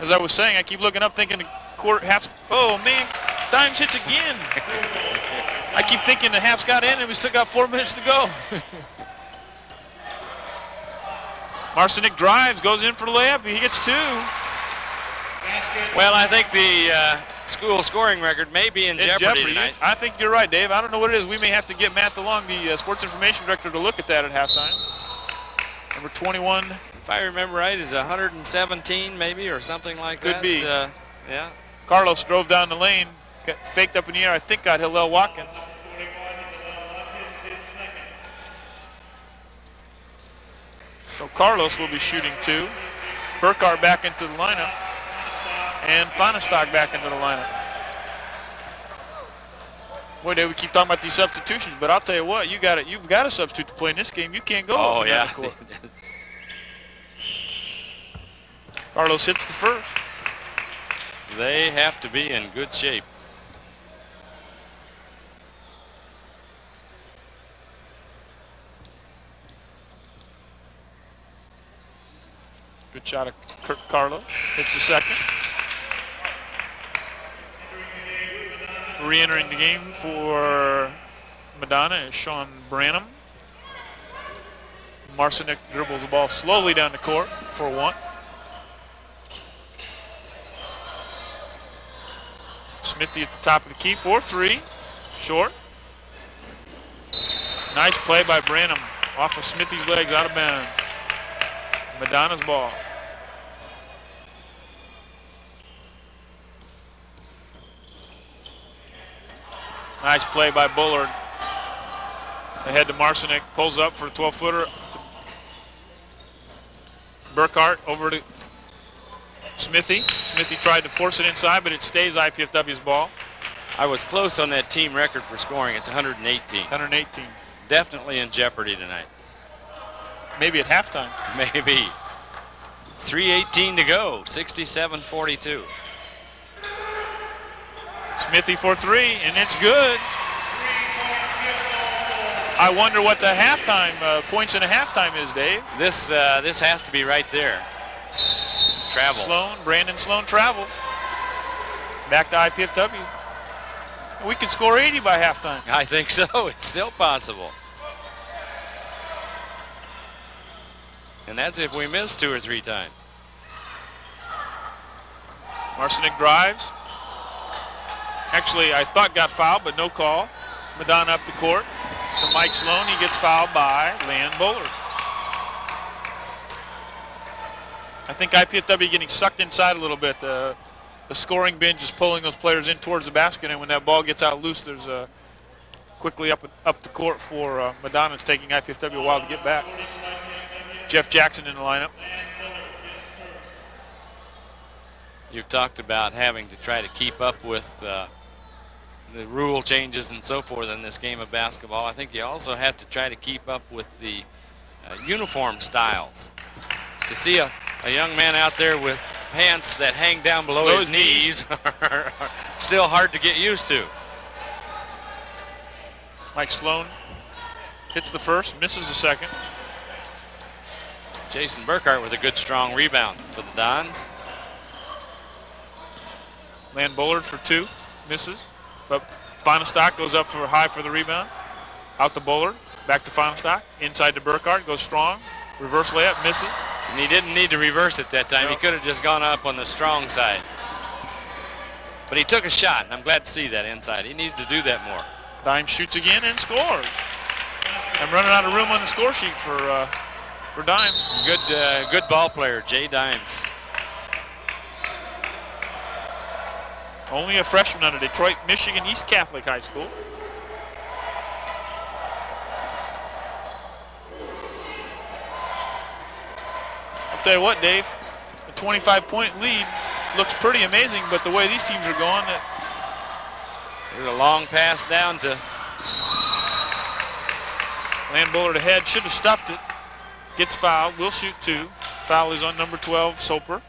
As I was saying, I keep looking up thinking the quarter, half. Oh, man, Dimes hits again. I keep thinking the half's got in and we still got 4 minutes to go. Marcinek drives, goes in for the layup. He gets 2. Well, I think the school scoring record may be in jeopardy tonight. I think you're right, Dave. I don't know what it is. We may have to get Matt DeLong, the sports information director, to look at that at halftime. Number 21. If I remember right, is 117 maybe or something like that. Could be. Yeah. Carlos drove down the lane, got faked up in the air. I think got Hillel Watkins. So Carlos will be shooting 2. Burkhardt back into the lineup, and Fonestock back into the lineup. Boy, Dave, we keep talking about these substitutions, but I'll tell you what, you've got a substitute to play in this game. You can't go up to the court. Carlos hits the first. They have to be in good shape. Good shot of Carlos. Hits the second. Re-entering the game for Madonna is Sean Branham. Marcinek dribbles the ball slowly down the court for one. Smithy at the top of the key for three. Short. Nice play by Branham off of Smithy's legs, out of bounds. Madonna's ball. Nice play by Bullard. Ahead to Marcinek, pulls up for a 12-footer. Burkhardt over to Smithy. Smithy tried to force it inside, but it stays IPFW's ball. I was close on that team record for scoring. It's 118. 118. Definitely in jeopardy tonight. Maybe at halftime. Maybe. 3:18 to go, 67-42. Smithy for three, and it's good. I wonder what the halftime points in a halftime is, Dave. This has to be right there. Travel. Brandon Sloan travels. Back to IPFW. We could score 80 by halftime. I think so. It's still possible. And that's if we miss 2 or 3 times. Marcinek drives. Actually, I thought got fouled, but no call. Madonna up the court to Mike Sloan. He gets fouled by Lan Bullard. I think IPFW getting sucked inside a little bit. The scoring binge is pulling those players in towards the basket, and when that ball gets out loose, there's a quickly up the court for Madonna. It's taking IPFW a while to get back. Jeff Jackson in the lineup. You've talked about having to try to keep up with the rule changes and so forth in this game of basketball. I think you also have to try to keep up with the uniform styles. To see a young man out there with pants that hang down below his knees are still hard to get used to. Mike Sloan hits the first, misses the second. Jason Burkhardt with a good strong rebound for the Dons. Lan Bullard for 2, misses. But Fonestock goes up for high for the rebound. Out to Bullard, back to Fonestock. Inside to Burkhardt, goes strong. Reverse layup, misses. And he didn't need to reverse it that time. No. He could have just gone up on the strong side. But he took a shot, and I'm glad to see that inside. He needs to do that more. Dimes shoots again and scores. I'm running out of room on the score sheet for Dimes. Good ball player, Jay Dimes. Only a freshman out of Detroit, Michigan East Catholic High School. I'll tell you what, Dave, a 25-point lead looks pretty amazing, but the way these teams are going, there's a long pass down to Lan Bullard ahead, should have stuffed it. Gets fouled, will shoot 2. Foul is on number 12, Soper.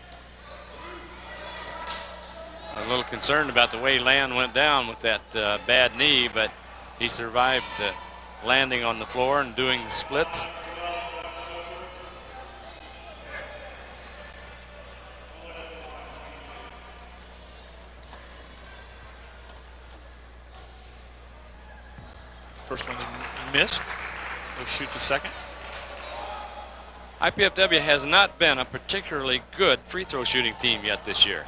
A little concerned about the way Lan went down with that bad knee, but he survived landing on the floor and doing the splits. First one's missed. We'll shoot the second. IPFW has not been a particularly good free throw shooting team yet this year.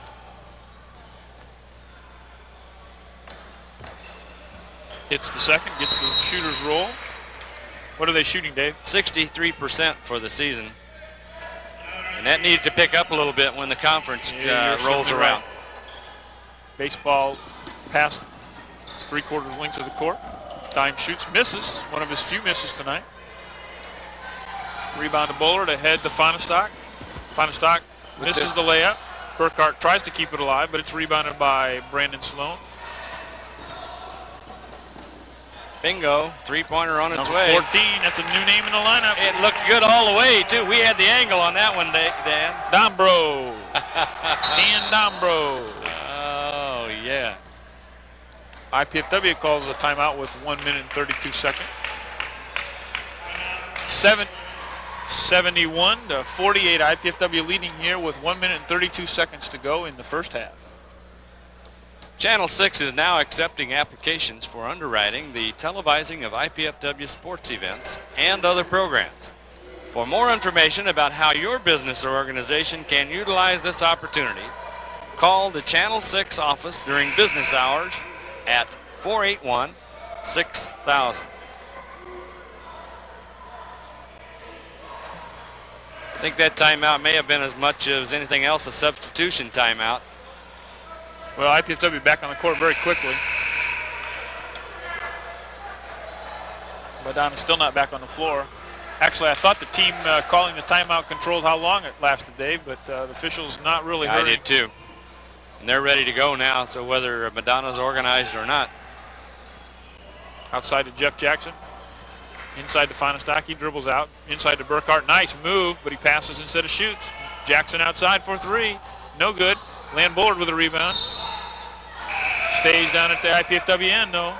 Hits the second, gets the shooter's roll. What are they shooting, Dave? 63% for the season. And that needs to pick up a little bit when the conference rolls around. Right. Baseball past 3/4 lengths of the court. Dime shoots, misses. One of his few misses tonight. Rebound to Bullard, ahead to Fonestock. Fonestock Misses the layup. Burkhart tries to keep it alive, but it's rebounded by Brandon Sloan. Bingo, three-pointer on its Number way. 14, that's a new name in the lineup. It looked good all the way, too. We had the angle on that one, Dan. Dombro. Dan Dombro. Oh, yeah. IPFW calls a timeout with 1 minute and 32 seconds. 71 to 48. IPFW leading here with 1 minute and 32 seconds to go in the first half. Channel 6 is now accepting applications for underwriting the televising of IPFW sports events and other programs. For more information about how your business or organization can utilize this opportunity, call the Channel 6 office during business hours at 481-6000. I think that timeout may have been as much as anything else a substitution timeout. Well, IPFW back on the court very quickly. Madonna still not back on the floor. Actually, I thought the team calling the timeout controlled how long it lasted, Dave, but the officials not really hurrying. I did too. And they're ready to go now, so whether Madonna's organized or not. Outside to Jeff Jackson. Inside to Fonestaki, dribbles out. Inside to Burkhart, nice move, but he passes instead of shoots. Jackson outside for three, no good. Land Bullard with a rebound. Stays down at the IPFW end, though.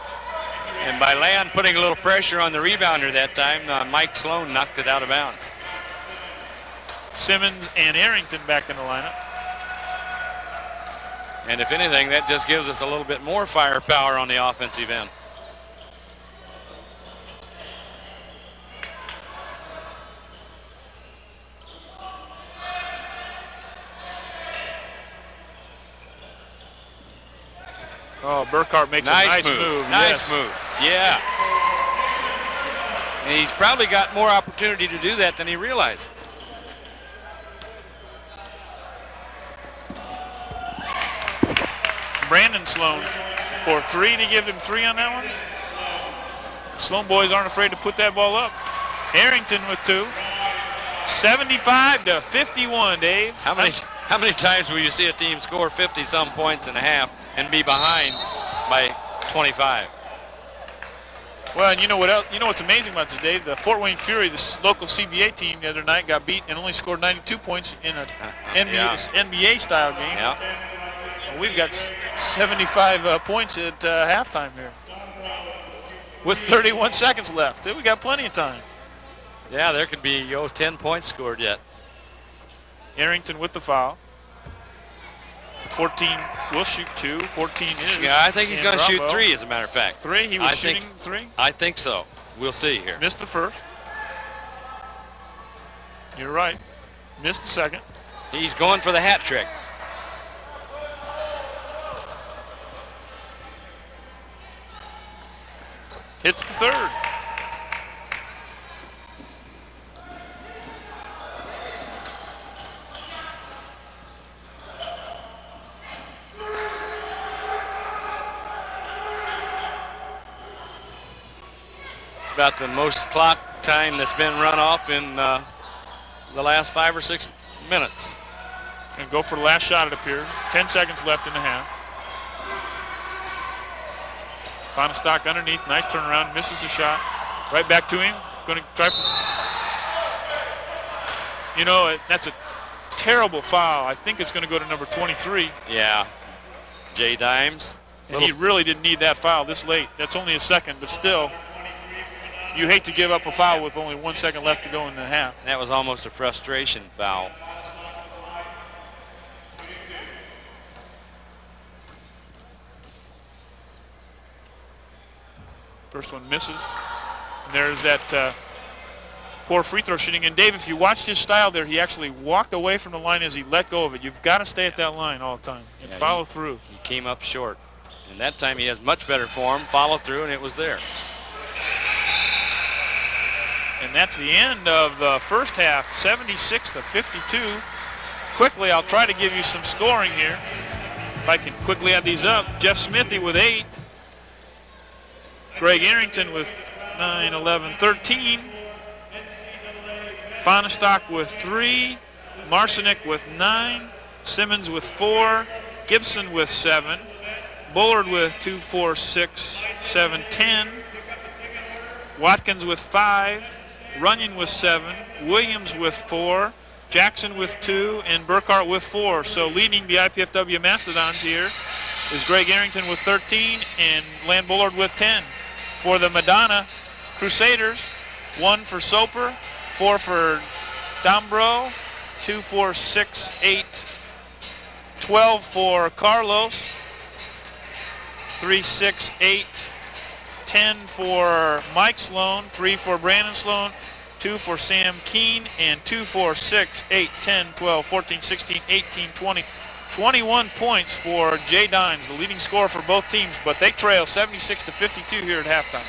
And by Land putting a little pressure on the rebounder that time, Mike Sloan knocked it out of bounds. Simmons and Arrington back in the lineup. And if anything, that just gives us a little bit more firepower on the offensive end. Oh, Burkhart makes a nice move. Nice move. Yeah. And he's probably got more opportunity to do that than he realizes. Brandon Sloan for three to give him three on that one. Sloan boys aren't afraid to put that ball up. Arrington with two. 75 to 51, Dave. How many times will you see a team score 50-some points in a half and be behind by 25? Well, and you know what else? You know what's amazing about this, Dave? The Fort Wayne Fury, this local CBA team the other night, got beat and only scored 92 points in an NBA-style game. Yeah. We've got 75 points at halftime here with 31 seconds left. We got plenty of time. Yeah, there could be 10 points scored yet. Arrington with the foul. 14 will shoot two. 14 is. Yeah, I think he's going to shoot three, as a matter of fact. Three? He was shooting three? I think so. We'll see here. Missed the first. You're right. Missed the second. He's going for the hat trick. Hits the third. About the most clock time that's been run off in the last 5 or 6 minutes. And go for the last shot, it appears. 10 seconds left in the half. Fonstock underneath, nice turnaround, misses the shot. Right back to him, going to try for... You know, that's a terrible foul. I think it's going to go to number 23. Yeah, Jay Dimes. And he really didn't need that foul this late. That's only a second, but still. You hate to give up a foul with only 1 second left to go in the half. That was almost a frustration foul. First one misses. And there's that poor free throw shooting. And Dave, if you watched his style there, he actually walked away from the line as he let go of it. You've got to stay at that line all the time and follow through. He came up short. And that time he has much better form, follow through, and it was there. And that's the end of the first half, 76 to 52. Quickly, I'll try to give you some scoring here. If I can quickly add these up. Jeff Smithy with 8. Greg Arrington with 9, 11, 13. Fonstock with 3. Marcinick with 9, Simmons with 4, Gibson with 7, Bullard with 2, 4, 6, 7, 10, Watkins with 5, Runyon with 7, Williams with 4, Jackson with 2, and Burkhart with 4. So leading the IPFW Mastodons here is Greg Arrington with 13 and Lan Bullard with 10. For the Madonna Crusaders, 1 for Soper, 4 for Dombro, 2, 4, 6, 8, 12 for Carlos, 3, 6, 8, 10 for Mike Sloan, 3 for Brandon Sloan, 2 for Sam Keene, and 2, 4, 6, 8, 10, 12, 14, 16, 18, 20, 21 points for Jay Dines, the leading scorer for both teams, but they trail 76-52 here at halftime.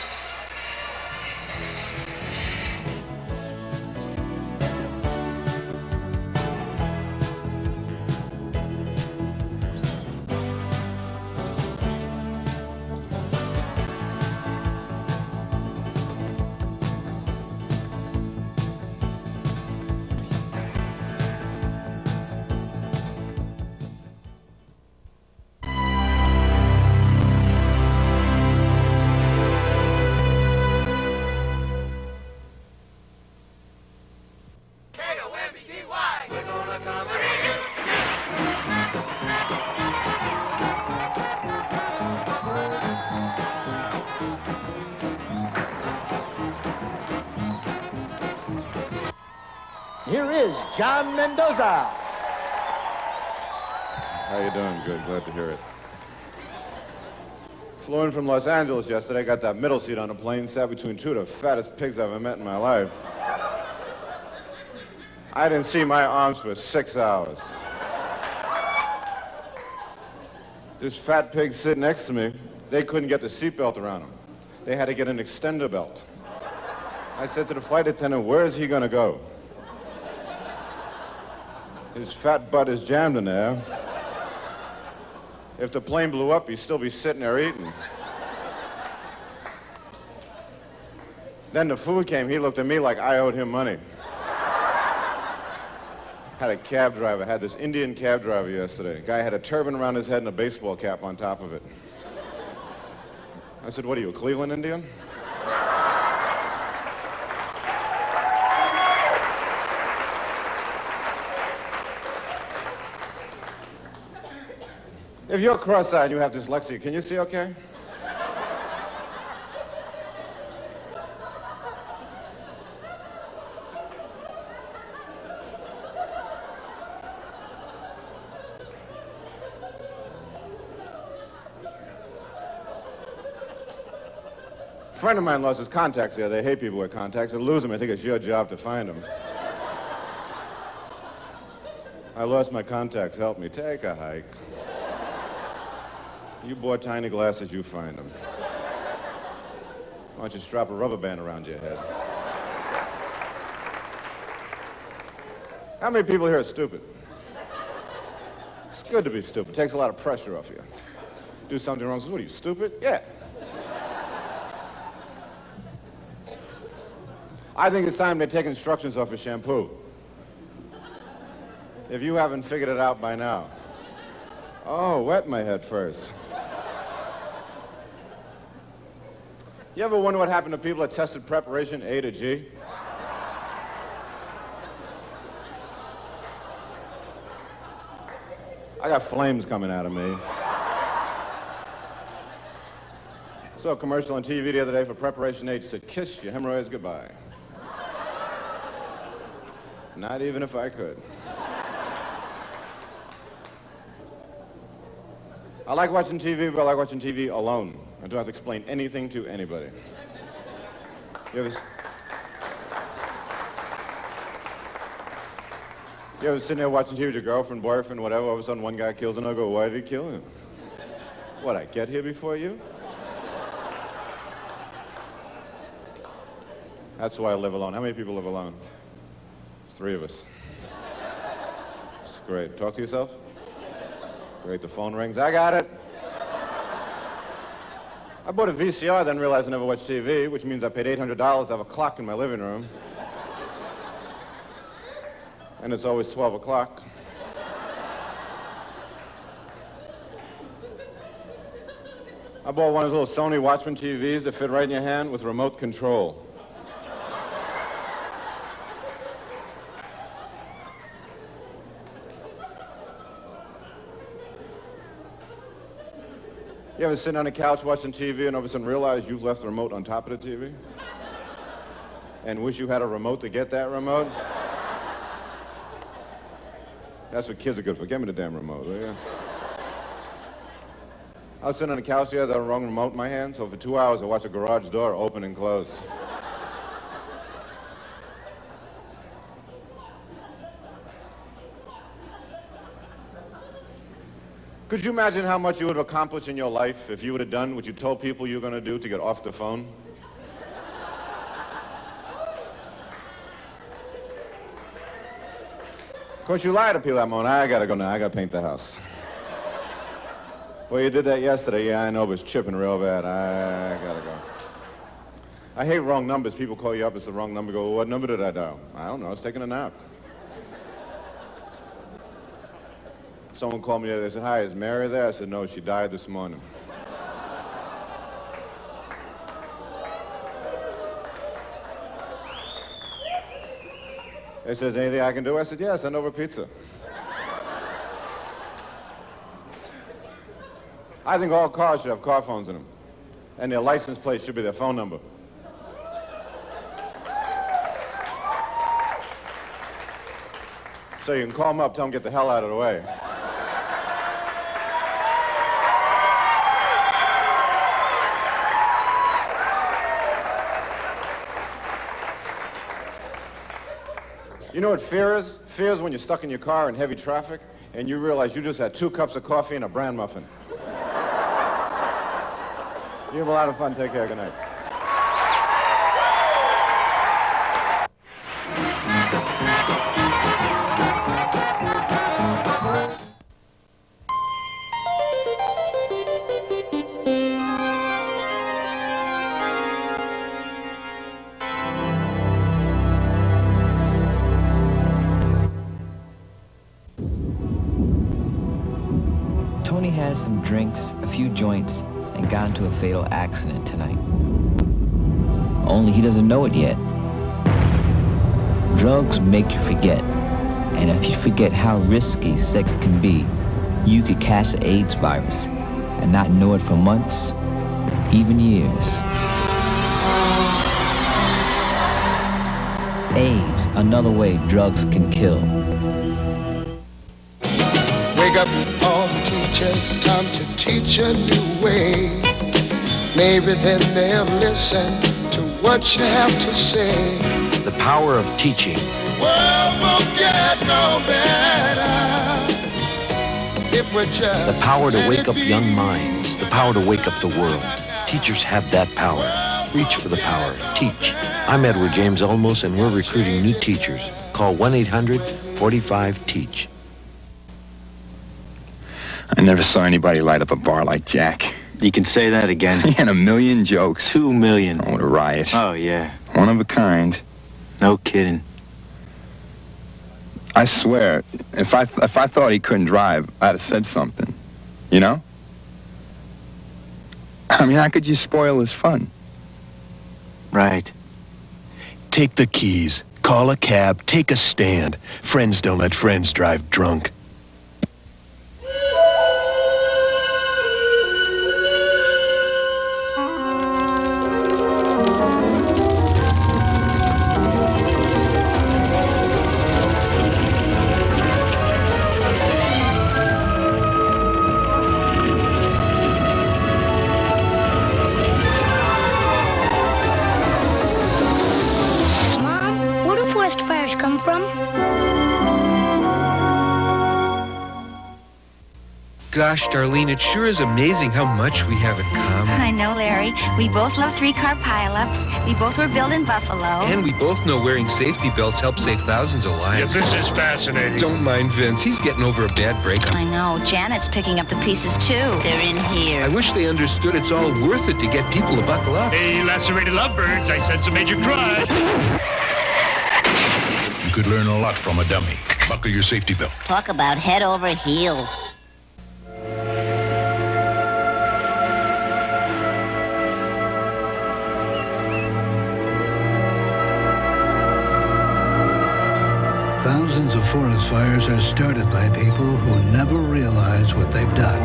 Here is John Mendoza. How you doing? Good. Glad to hear it. Flew in from Los Angeles yesterday. Got that middle seat on the plane. Sat between 2 of the fattest pigs I've ever met in my life. I didn't see my arms for 6 hours. This fat pig sitting next to me, they couldn't get the seatbelt around him. They had to get an extender belt. I said to the flight attendant, where is he going to go? His fat butt is jammed in there. If the plane blew up, he'd still be sitting there eating. Then the food came. He looked at me like I owed him money. Had a cab driver, had this Indian cab driver yesterday. Guy had a turban around his head and a baseball cap on top of it. I said, what are you, a Cleveland Indian? If you're cross-eyed and you have dyslexia, can you see okay? A friend of mine lost his contacts the other day. They hate people with contacts. They lose them. I think it's your job to find them. I lost my contacts. Help me. Take a hike. You bought tiny glasses, you find them. Why don't you strap a rubber band around your head? How many people here are stupid? It's good to be stupid. It takes a lot of pressure off you. Do something wrong, says, what are you, stupid? Yeah. I think it's time they take instructions off of shampoo. If you haven't figured it out by now. Oh, wet my head first. You ever wonder what happened to people that tested preparation A to G? I got flames coming out of me. Saw a commercial on TV the other day for preparation H. Said, kiss your hemorrhoids goodbye. Not even if I could. I like watching TV, but I like watching TV alone. I don't have to explain anything to anybody. You ever sitting there watching TV with your girlfriend, boyfriend, whatever, all of a sudden one guy kills another, go, why did he kill him? What, I get here before you? That's why I live alone. How many people live alone? It's 3 of us. It's great. Talk to yourself? Great, the phone rings. I got it. I bought a VCR, then realized I never watched TV, which means I paid $800 to have a clock in my living room. and it's always 12 o'clock. I bought one of those little Sony Watchman TVs that fit right in your hand with remote control. You ever sit on the couch watching TV and all of a sudden realize you've left the remote on top of the TV? And wish you had a remote to get that remote? That's what kids are good for. Give me the damn remote, will you? I was sitting on the couch here, I had the wrong remote in my hand, so for 2 hours I watched the garage door open and close. Could you imagine how much you would have accomplished in your life if you would have done what you told people you were going to do to get off the phone? Of course, you lie to people that morning. I gotta go now. I gotta paint the house. Well, you did that yesterday. Yeah, I know, but it's chipping real bad. I gotta go. I hate wrong numbers. People call you up, it's the wrong number. Go, well, what number did I dial? I don't know. I was taking a nap. Someone called me the other day. They said, hi, is Mary there? I said, no, she died this morning. They said, is there anything I can do? I said, yeah, send over pizza. I think all cars should have car phones in them. And their license plate should be their phone number. So you can call them up, tell them get the hell out of the way. You know what fear is? Fear is when you're stuck in your car in heavy traffic and you realize you just had 2 cups of coffee and a bran muffin. You have a lot of fun. Take care. Good night. Tony had some drinks, a few joints, and got into a fatal accident tonight. Only he doesn't know it yet. Drugs make you forget. And if you forget how risky sex can be, you could catch the AIDS virus and not know it for months, even years. AIDS, another way drugs can kill. Wake up all the teachers, time to teach a new way. Maybe then they'll listen to what you have to say. The power of teaching. World won't get no better if we're just The power to let wake it up be. young minds. The power to wake up the world. Teachers have that power. Reach for the power. Teach. I'm Edward James Olmos, and we're recruiting new teachers. Call 1-800-45-TEACH. I never saw anybody light up a bar like Jack. You can say that again. He had a million jokes. 2 million. Oh, what a riot. Oh, yeah. One of a kind. No kidding. I swear, if I thought he couldn't drive, I'd have said something. You know? I mean, how could you spoil his fun? Right. Take the keys, call a cab, take a stand. Friends don't let friends drive drunk. Mom, where do forest fires come from? Gosh, Darlene, it sure is amazing how much we have in common. I know, Larry. We both love 3-car pileups. We both were built in Buffalo. And we both know wearing safety belts help save thousands of lives. Yeah, this is fascinating. Don't mind Vince. He's getting over a bad breakup. I know. Janet's picking up the pieces, too. They're in here. I wish they understood it's all worth it to get people to buckle up. Hey, lacerated lovebirds, I sense a major crush. could learn a lot from a dummy. Buckle your safety belt. Talk about head over heels. Thousands of forest fires are started by people who never realize what they've done.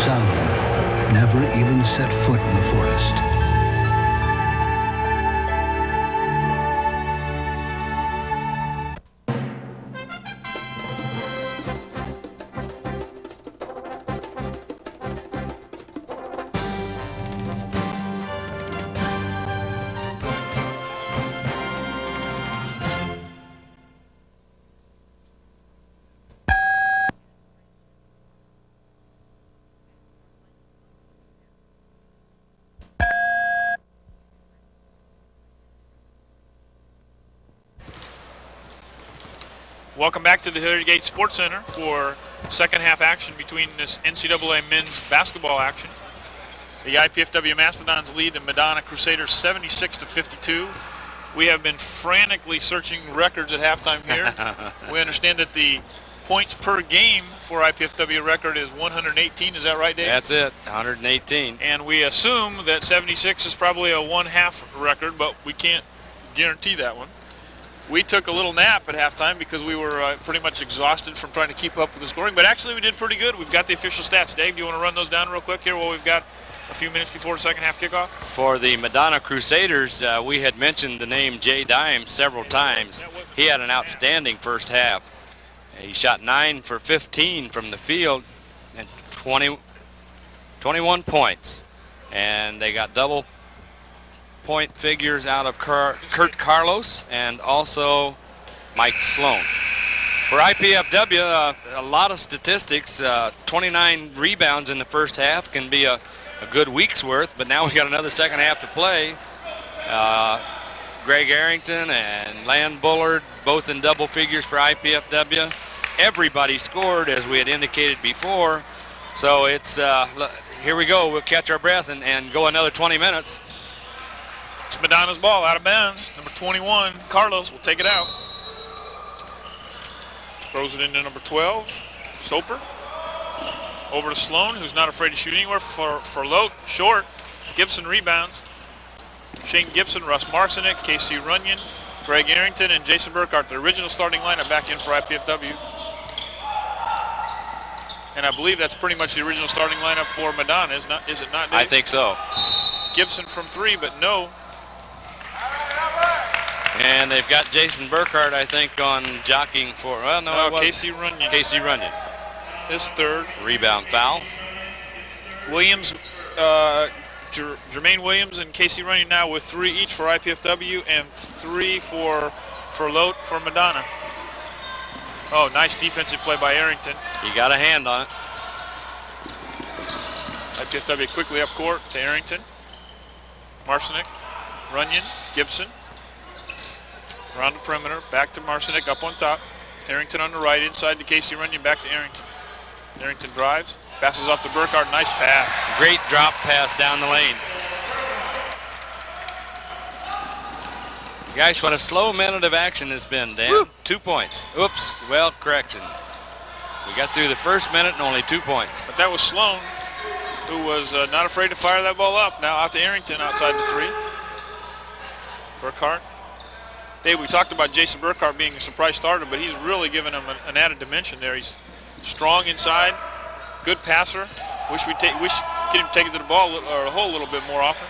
Some never even set foot in the forest. Welcome back to the Hilliard Sports Center for second half action between this NCAA men's basketball action. The IPFW Mastodons lead the Madonna Crusaders 76-52. We have been frantically searching records at halftime here. We understand that the points per game for IPFW record is 118. Is that right, Dave? That's it, 118. And we assume that 76 is probably a one-half record, but we can't guarantee that one. We took a little nap at halftime because we were pretty much exhausted from trying to keep up with the scoring, but actually we did pretty good. We've got the official stats. Dave, do you want to run those down real quick here while we've got a few minutes before the second half kickoff? For the Madonna Crusaders, we had mentioned the name Jay Dimes several times. He had an outstanding first half. He shot 9 for 15 from the field and 21 points. And they got double point figures out of Kurt Carlos and also Mike Sloan. For IPFW, a lot of statistics. 29 rebounds in the first half can be a good week's worth, but now we got another second half to play. Greg Arrington and Lan Bullard, both in double figures for IPFW. Everybody scored, as we had indicated before. So it's here we go. We'll catch our breath and go another 20 minutes. It's Madonna's ball out of bounds. Number 21, Carlos, will take it out. Throws it into number 12, Soper. Over to Sloan, who's not afraid to shoot anywhere for Lote. Short. Gibson rebounds. Shane Gibson, Russ Marcinek, Casey Runyon, Greg Arrington, and Jason Burkhart, the original starting lineup, back in for IPFW. And I believe that's pretty much the original starting lineup for Madonna, is it not, Dave? I think so. Gibson from 3, but no. And they've got Jason Burkhart, I think, on jockeying for, well, no, Casey Runyon. Casey Runyon. His third. Rebound foul. Williams, Jermaine Williams and Casey Runyon now with 3 each for IPFW and 3 for Lote for Madonna. Oh, nice defensive play by Arrington. He got a hand on it. IPFW quickly up court to Arrington. Marcinek, Runyon, Gibson. Around the perimeter, back to Marcinek up on top. Arrington on the right, inside to Casey Runyon, back to Arrington. Arrington drives, passes off to Burkhart, nice pass. Great drop pass down the lane. Guys, what a slow minute of action has been, Dan. Woo. 2 points. Oops, well, correction. We got through the first minute and only 2 points. But that was Sloan, who was not afraid to fire that ball up. Now out to Arrington outside the 3. Burkhart. Dave, we talked about Jason Burkhart being a surprise starter, but he's really given him an added dimension there. He's strong inside, good passer. Wish get him take it to the ball or the hole a little bit more often.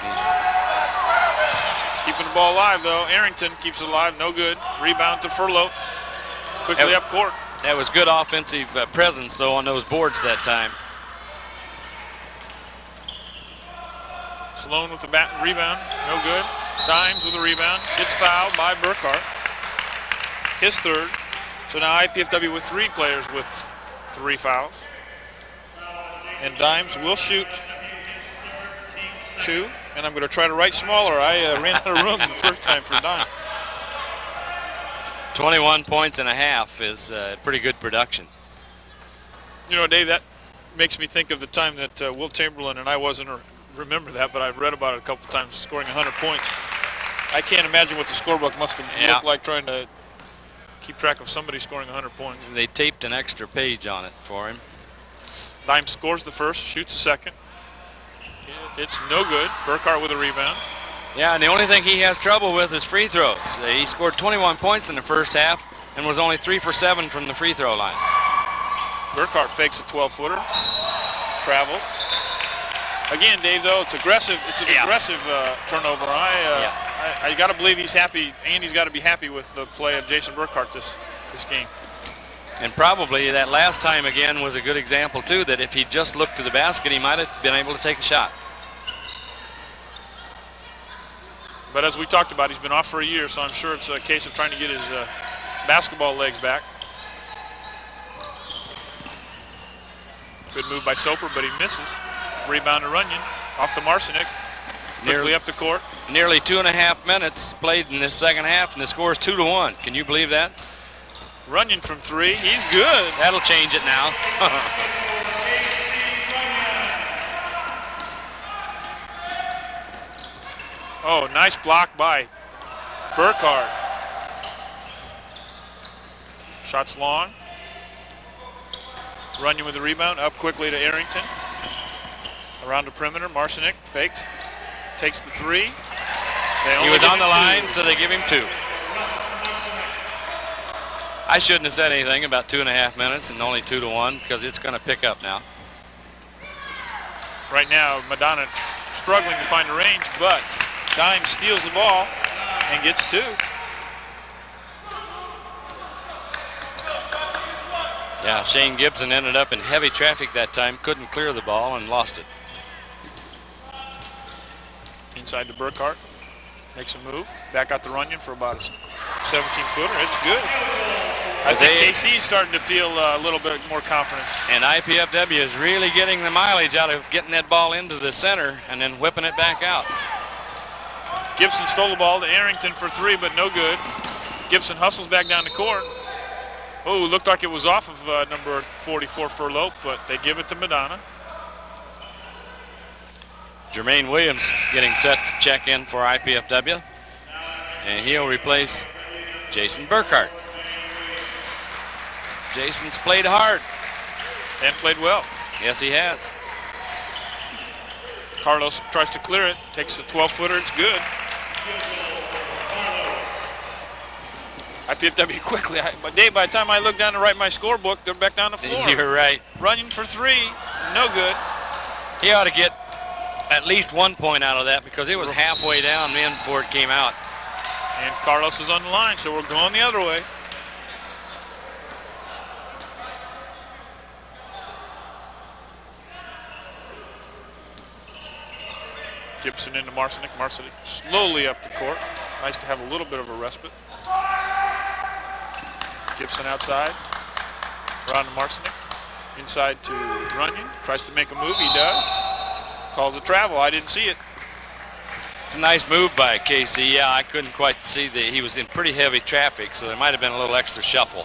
He's keeping the ball alive though. Arrington keeps it alive, no good. Rebound to Furlow. Quickly up court. That was good offensive presence though on those boards that time. Sloan with the rebound, no good. Dimes with a rebound, gets fouled by Burkhart. His third. So now IPFW with 3 players with 3 fouls. And Dimes will shoot 2. And I'm going to try to write smaller. I ran out of room the first time for Dimes. 21 points and a half is pretty good production. You know, Dave, that makes me think of the time that Will Chamberlain and I was in a remember that, but I've read about it a couple times, scoring 100 points. I can't imagine what the scorebook must have looked like trying to keep track of somebody scoring 100 points. They taped an extra page on it for him. Dime scores the first, shoots the second. It's no good. Burkhart with a rebound. Yeah, and the only thing he has trouble with is free throws. He scored 21 points in the first half and was only 3 for 7 from the free throw line. Burkhart fakes a 12-footer, travels. Again, Dave, though, it's aggressive. It's an aggressive turnover. I got to believe he's happy. Andy's got to be happy with the play of Jason Burkhart this game. And probably that last time again was a good example too, that if he just looked to the basket, he might have been able to take a shot. But as we talked about, he's been off for a year, so I'm sure it's a case of trying to get his basketball legs back. Good move by Soper, but he misses. Rebound to Runyon, off to Marcinick, quickly up the court. Nearly 2.5 minutes played in this second half, and the score is 2-1. Can you believe that? Runyon from 3, he's good. That'll change it now. Oh, nice block by Burkhart. Shots long. Runyon with the rebound, up quickly to Arrington. Around the perimeter, Marcinick fakes, takes the 3. He was on the line, so they give him 2. I shouldn't have said anything about 2.5 minutes and only 2-1 because it's going to pick up now. Right now, Madonna struggling to find the range, but Dime steals the ball and gets 2. Yeah, Shane Gibson ended up in heavy traffic that time, couldn't clear the ball and lost it. Inside to Burkhart, makes a move, back out to Runyon for about a 17-footer, it's good. I think KC's starting to feel a little bit more confident. And IPFW is really getting the mileage out of getting that ball into the center and then whipping it back out. Gibson stole the ball to Arrington for 3, but no good. Gibson hustles back down the court. Oh, looked like it was off of number 44 Furlope, but they give it to Madonna. Jermaine Williams getting set to check in for IPFW. And he'll replace Jason Burkhart. Jason's played hard. And played well. Yes, he has. Carlos tries to clear it, takes a 12-footer, it's good. IPFW quickly, but Dave, by the time I look down to write my scorebook, they're back down the floor. You're right. Running for 3, no good. He ought to get at least 1 point out of that because it was halfway down in before it came out. And Carlos is on the line, so we're going the other way. Gibson into Marcinick. Marcinick slowly up the court. Nice to have a little bit of a respite. Gibson outside. Around to Marcinick. Inside to Runyon. Tries to make a move. He does. Calls a travel. I didn't see it. It's a nice move by KC. Yeah, I couldn't quite see that. He was in pretty heavy traffic, so there might have been a little extra shuffle.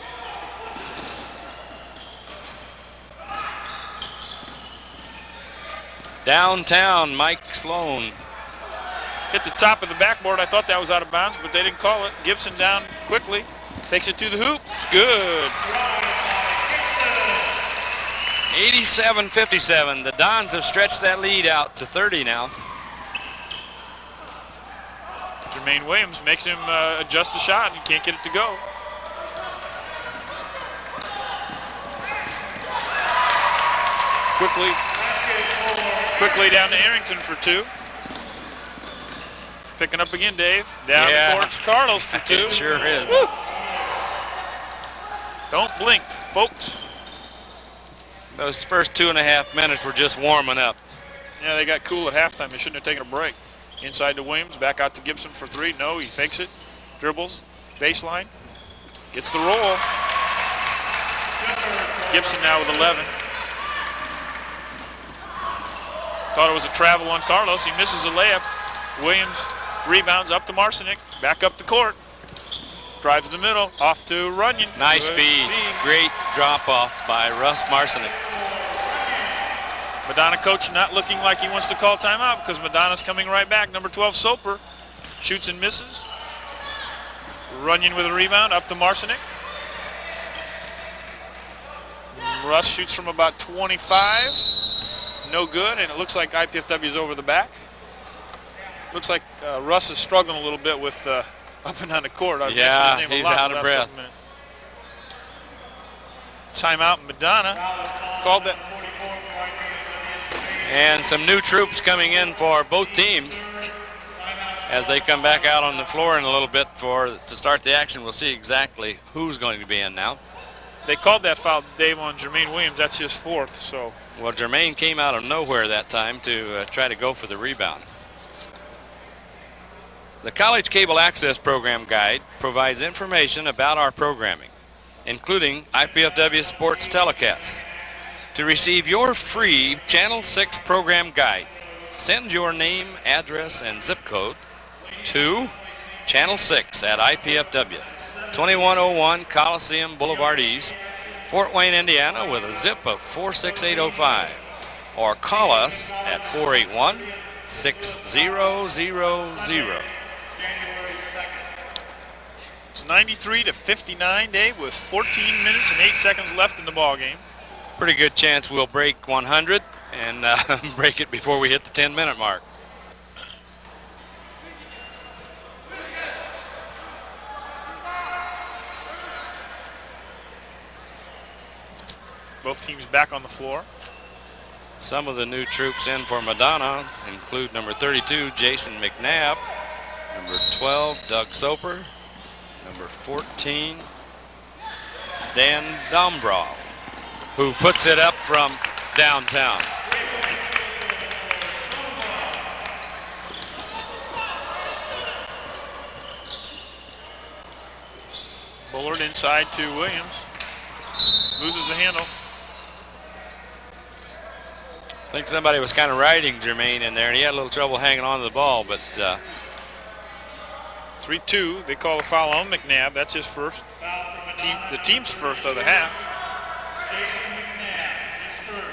Downtown, Mike Sloan. Hit the top of the backboard. I thought that was out of bounds, but they didn't call it. Gibson down quickly. Takes it to the hoop. It's good. 87-57. The Dons have stretched that lead out to 30 now. Jermaine Williams makes him adjust the shot, and he can't get it to go. Quickly down to Arrington for 2. He's picking up again, Dave. Down towards Carlos for 2. It sure is. Woo! Don't blink, folks. Those first 2.5 minutes were just warming up. Yeah, they got cool at halftime. They shouldn't have taken a break. Inside to Williams, back out to Gibson for 3. No, he fakes it. Dribbles, baseline, gets the roll. Gibson now with 11. Thought it was a travel on Carlos. He misses a layup. Williams rebounds up to Marcinick, back up the court. Drives the middle, off to Runyon. Nice feed. Great drop off by Russ Marcinick. Madonna coach not looking like he wants to call timeout because Madonna's coming right back. Number 12, Soper, shoots and misses. Runyon with a rebound, up to Marcinek. Russ shoots from about 25. No good, and it looks like IPFW is over the back. Looks like Russ is struggling a little bit with up and down the court. I've yeah, mentioned his name he's a lot out the of last breath. couple minutes. Timeout, Madonna called that. And some new troops coming in for both teams as they come back out on the floor in a little bit to start the action. We'll see exactly who's going to be in now. They called that foul, Dave, on Jermaine Williams. That's his fourth. So. Well, Jermaine came out of nowhere that time to try to go for the rebound. The College Cable Access Program Guide provides information about our programming, including IPFW sports telecasts. To receive your free Channel 6 program guide, send your name, address, and zip code to Channel 6 at IPFW, 2101 Coliseum Boulevard East, Fort Wayne, Indiana, with a zip of 46805, or call us at 481-6000. It's 93-59, Dave, with 14 minutes and 8 seconds left in the ball game. Pretty good chance we'll break 100 and break it before we hit the 10-minute mark. Both teams back on the floor. Some of the new troops in for Madonna include number 32, Jason McNabb, number 12, Doug Soper, number 14, Dan Dombrov, who puts it up from downtown. Bullard inside to Williams. Loses the handle. I think somebody was kind of riding Jermaine in there, and he had a little trouble hanging on to the ball, but 3-2. They call a foul on McNabb. That's his first. The team's first of the half.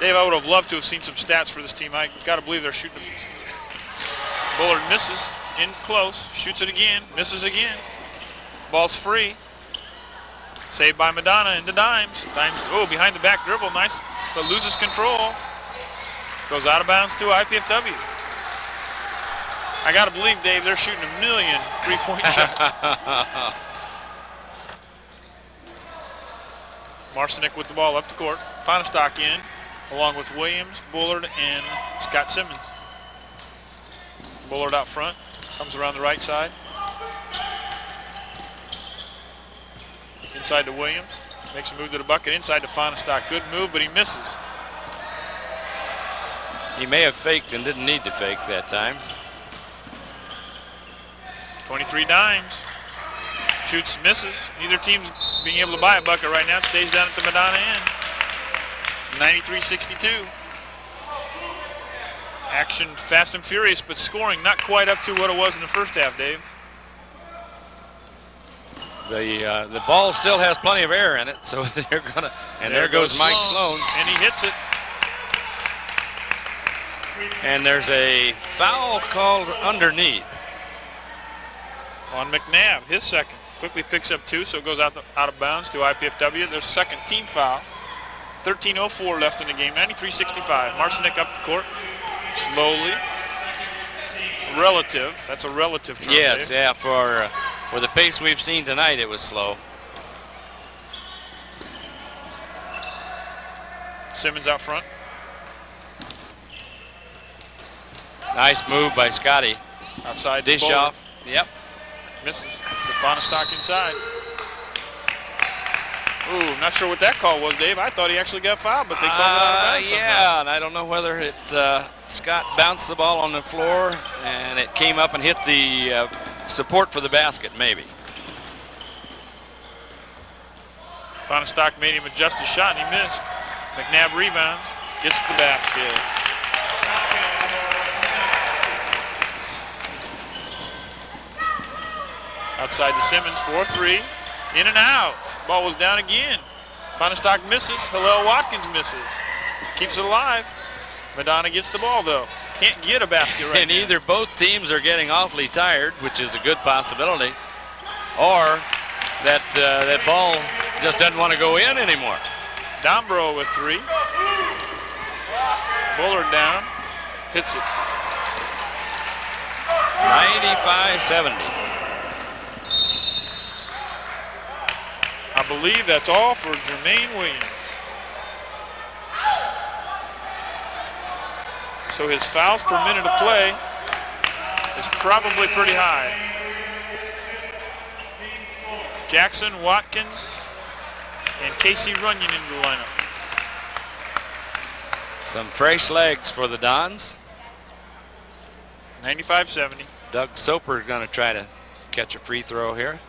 Dave, I would have loved to have seen some stats for this team. I got to believe they're shooting. Bullard misses in close, shoots it again, misses again. Ball's free. Saved by Madonna into Dimes. Dimes, oh, behind the back dribble, nice, but loses control. Goes out of bounds to IPFW. I got to believe, Dave, they're shooting a million three-point shots. Marcinek with the ball up the court. Fonestock in, along with Williams, Bullard, and Scott Simmons. Bullard out front, comes around the right side. Inside to Williams, makes a move to the bucket, inside to Fonestock. Good move, but he misses. He may have faked and didn't need to fake that time. 23 Dimes. Shoots, misses. Neither team's being able to buy a bucket right now. It stays down at the Madonna end. 93-62. Action fast and furious, but scoring not quite up to what it was in the first half, Dave. The ball still has plenty of air in it, so they're gonna. And there goes Mike Sloan, and he hits it. And there's a foul called underneath on McNabb, his second. Quickly picks up two, so it goes out of bounds to IPFW. Their second team foul. 13:04 left in the game. 93-65. Marcinek up the court, slowly. Relative. That's a relative term. Yes, Dave. yeah. For the pace we've seen tonight, it was slow. Simmons out front. Nice move by Scotty. Outside. Dish off. Yep. Misses. The Fonestock inside. Ooh, not sure what that call was, Dave. I thought he actually got fouled, but they called it out of bounds somehow. Yeah, and I don't know whether it Scott bounced the ball on the floor and it came up and hit the support for the basket, maybe. Fonestock made him adjust his shot and he missed. McNabb rebounds, gets the basket. Outside to Simmons, 4-3, in and out. Ball was down again. Fonestock misses, Hillel Watkins misses. Keeps it alive. Madonna gets the ball, though. Can't get a basket right And now. either both teams are getting awfully tired, which is a good possibility, or that that ball just doesn't want to go in anymore. Dombro with 3. Bullard down. Hits it. 95-70. I believe that's all for Jermaine Williams. So his fouls per minute of play is probably pretty high. Jackson, Watkins, and Casey Runyon into the lineup. Some fresh legs for the Dons. 95-70. Doug Soper is going to try to catch a free throw here.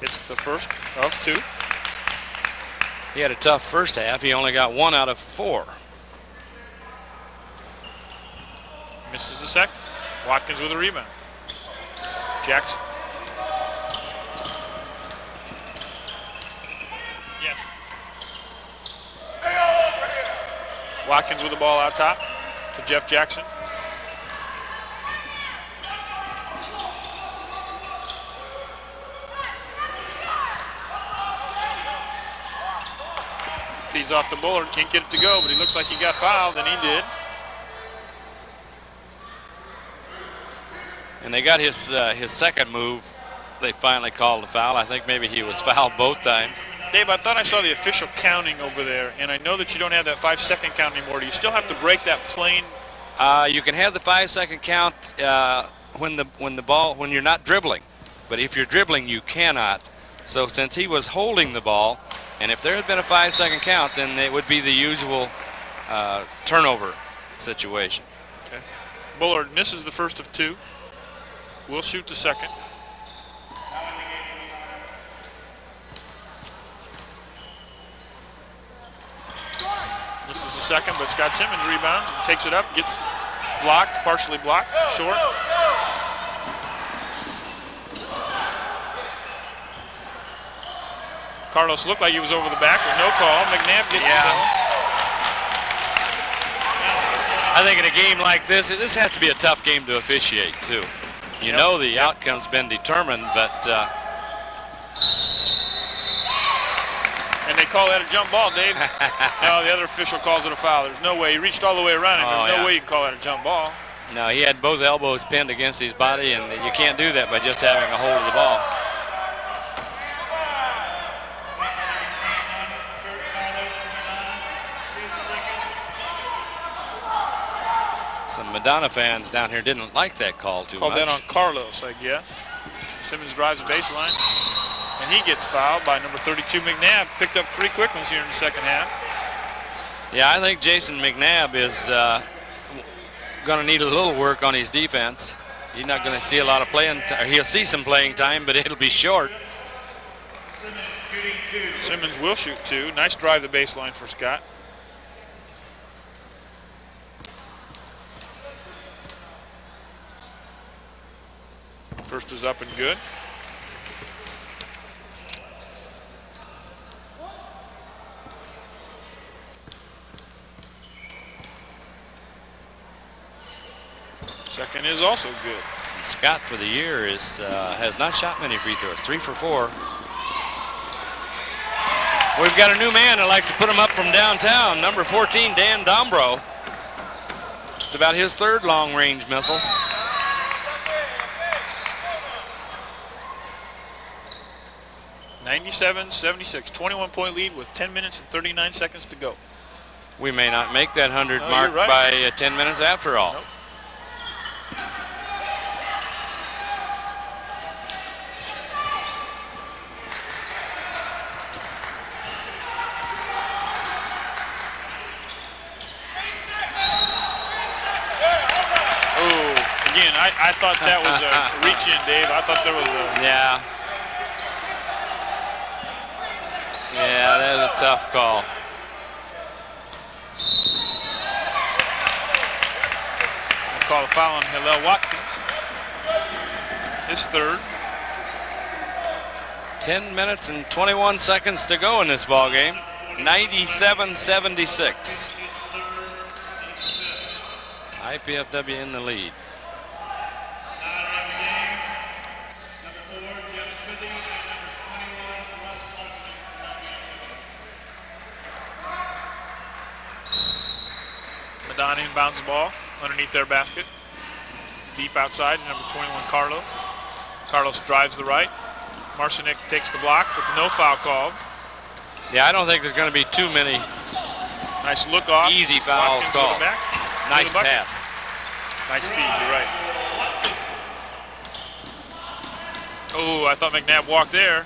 It's the first of 2. He had a tough first half. He only got 1 out of 4. Misses the second. Watkins with a rebound. Jackson. Yes. Watkins with the ball out top to Jeff Jackson. Feeds off the Bullard, can't get it to go, but he looks like he got fouled, and he did. And they got his second move. They finally called the foul. I think maybe he was fouled both times. Dave, I thought I saw the official counting over there, and I know that you don't have that 5-second count anymore. Do you still have to break that plane? You can have the 5-second count when you're not dribbling, but if you're dribbling, you cannot. So since he was holding the ball, and if there had been a 5-second count, then it would be the usual turnover situation. Okay. Bullard misses the first of 2. We'll shoot the second. This is the second, but Scott Simmons rebounds and takes it up, gets blocked, partially blocked, short. Carlos looked like he was over the back, but no call. McNabb gets the ball. I think in a game like this has to be a tough game to officiate too. You know the outcome's been determined, but and they call that a jump ball, Dave. No, the other official calls it a foul. There's no way. He reached all the way around him. There's no way you can call that a jump ball. No, he had both elbows pinned against his body, and you can't do that by just having a hold of the ball. Some Madonna fans down here didn't like that call too much. Called that on Carlos, I guess. Simmons drives the baseline, and he gets fouled by number 32, McNabb. Picked up 3 quick ones here in the second half. Yeah, I think Jason McNabb is going to need a little work on his defense. He's not going to see a lot of playing time. He'll see some playing time, but it'll be short. Simmons will shoot 2. Nice drive the baseline for Scott. First is up and good. Second is also good. Scott for the year has not shot many free throws, 3 for 4. We've got a new man that likes to put them up from downtown, number 14, Dan Dombro. It's about his 3rd long-range missile. (97-76), 21-point lead with 10 minutes and 39 seconds to go. We may not make that 100 mark right. by 10 minutes after all. Nope. Again, I thought that was a reach in, Dave. I thought there was a... Yeah. Yeah, that's a tough call. We'll call a foul on Hillel Watkins. His 3rd. 10 minutes and 21 seconds to go in this ball game. 97-76. IPFW in the lead. Madonna inbounds the ball underneath their basket. Deep outside, number 21, Carlos. Carlos drives the right. Marcinek takes the block with no foul called. Yeah, I don't think there's going to be too many nice look off. Easy fouls called. Nice pass. Nice feed, you're right. Oh, I thought McNabb walked there.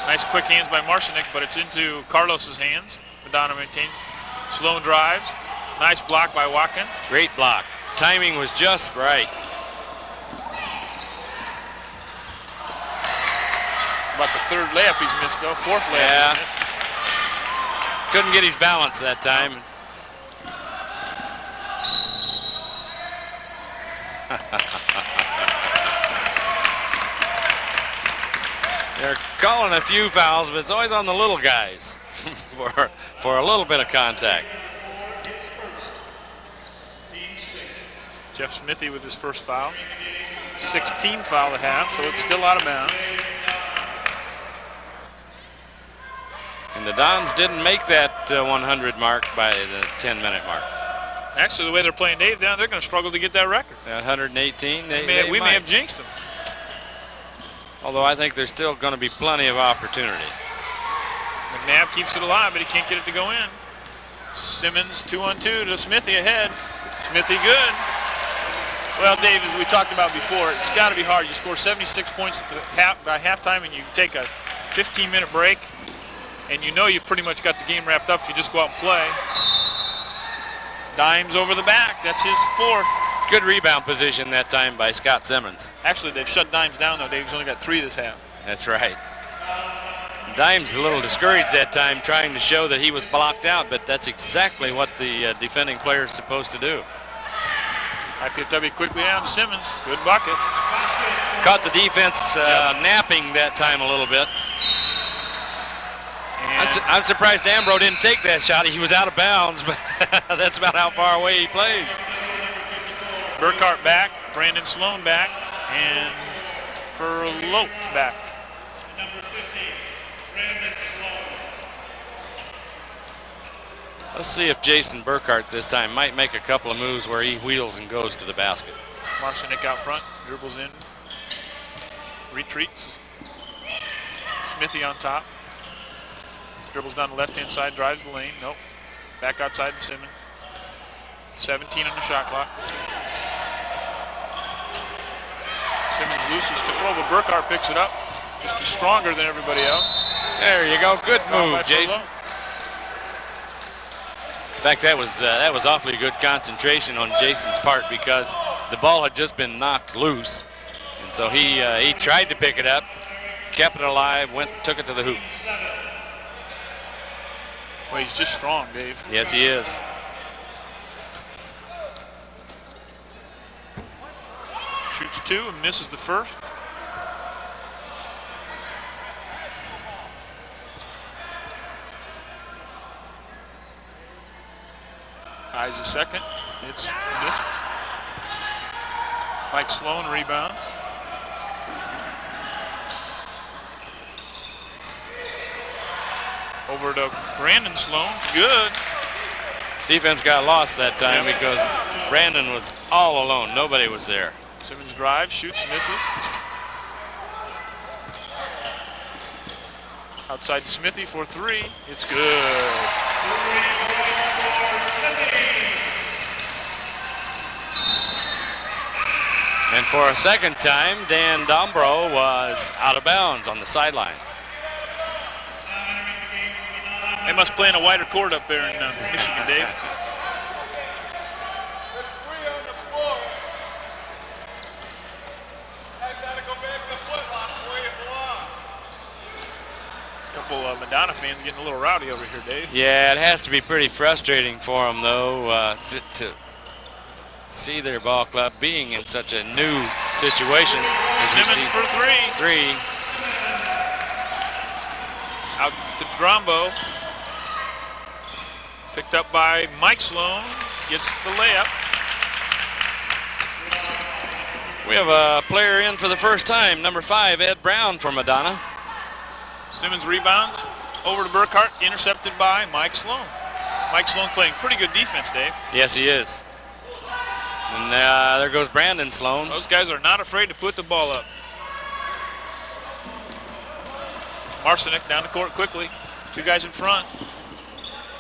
Nice quick hands by Marcinek, but it's into Carlos's hands. Madonna maintains. Sloan drives. Nice block by Watkins. Great block. Timing was just right. About the third layup he's missed, though. Fourth layup he's missed. Couldn't get his balance that time. They're calling a few fouls, but it's always on the little guys for a little bit of contact. Jeff Smithy with his first foul. 16th foul at half, so it's still out of bounds. And the Dons didn't make that 100 mark by the 10-minute mark. Actually, the way they're playing Dave down, they're going to struggle to get that record. 118, we may have jinxed them. Although I think there's still going to be plenty of opportunity. McNabb keeps it alive, but he can't get it to go in. Simmons 2-on-2 to Smithy ahead. Smithy good. Well, Dave, as we talked about before, it's got to be hard. You score 76 points by halftime, and you take a 15-minute break, and you know you've pretty much got the game wrapped up if you just go out and play. Dimes over the back. That's his fourth. Good rebound position that time by Scott Simmons. Actually, they've shut Dimes down, though. Dave's only got 3 this half. That's right. Dimes a little discouraged that time, trying to show that he was blocked out, but that's exactly what the defending player is supposed to do. IPFW quickly down to Simmons. Good bucket. Caught the defense napping that time a little bit. I'm surprised Ambrose didn't take that shot. He was out of bounds, but that's about how far away he plays. Burkhart back, Brandon Sloan back, and Furloat back. Let's see if Jason Burkhart this time might make a couple of moves where he wheels and goes to the basket. Marcinek out front, dribbles in, retreats. Smithy on top. Dribbles down the left-hand side, drives the lane. Nope. Back outside to Simmons. 17 on the shot clock. Simmons loses control, but Burkhart picks it up. Just stronger than everybody else. There you go. Good move, Jason. In fact, that was awfully good concentration on Jason's part because the ball had just been knocked loose, and so he tried to pick it up, kept it alive, took it to the hoop. Well, he's just strong, Dave. Yes, he is. Shoots 2 and misses the first. Eyes a second. It's missed. Mike Sloan rebound. Over to Brandon Sloan. Good. Defense got lost that time because Brandon was all alone. Nobody was there. Simmons drives, shoots, misses. Outside to Smithy for 3. It's good. And for a second time, Dan Dombro was out of bounds on the sideline. They must play in a wider court up there in Michigan, Dave. A couple of Madonna fans getting a little rowdy over here, Dave. Yeah, it has to be pretty frustrating for them, though, to see their ball club being in such a new situation. Simmons for 3. Out to Grombo. Picked up by Mike Sloan. Gets the layup. We have a player in for the first time, number 5, Ed Brown for Madonna. Simmons rebounds over to Burkhart, intercepted by Mike Sloan. Mike Sloan playing pretty good defense, Dave. Yes, he is. And there goes Brandon Sloan. Those guys are not afraid to put the ball up. Marcinek down the court quickly. 2 guys in front.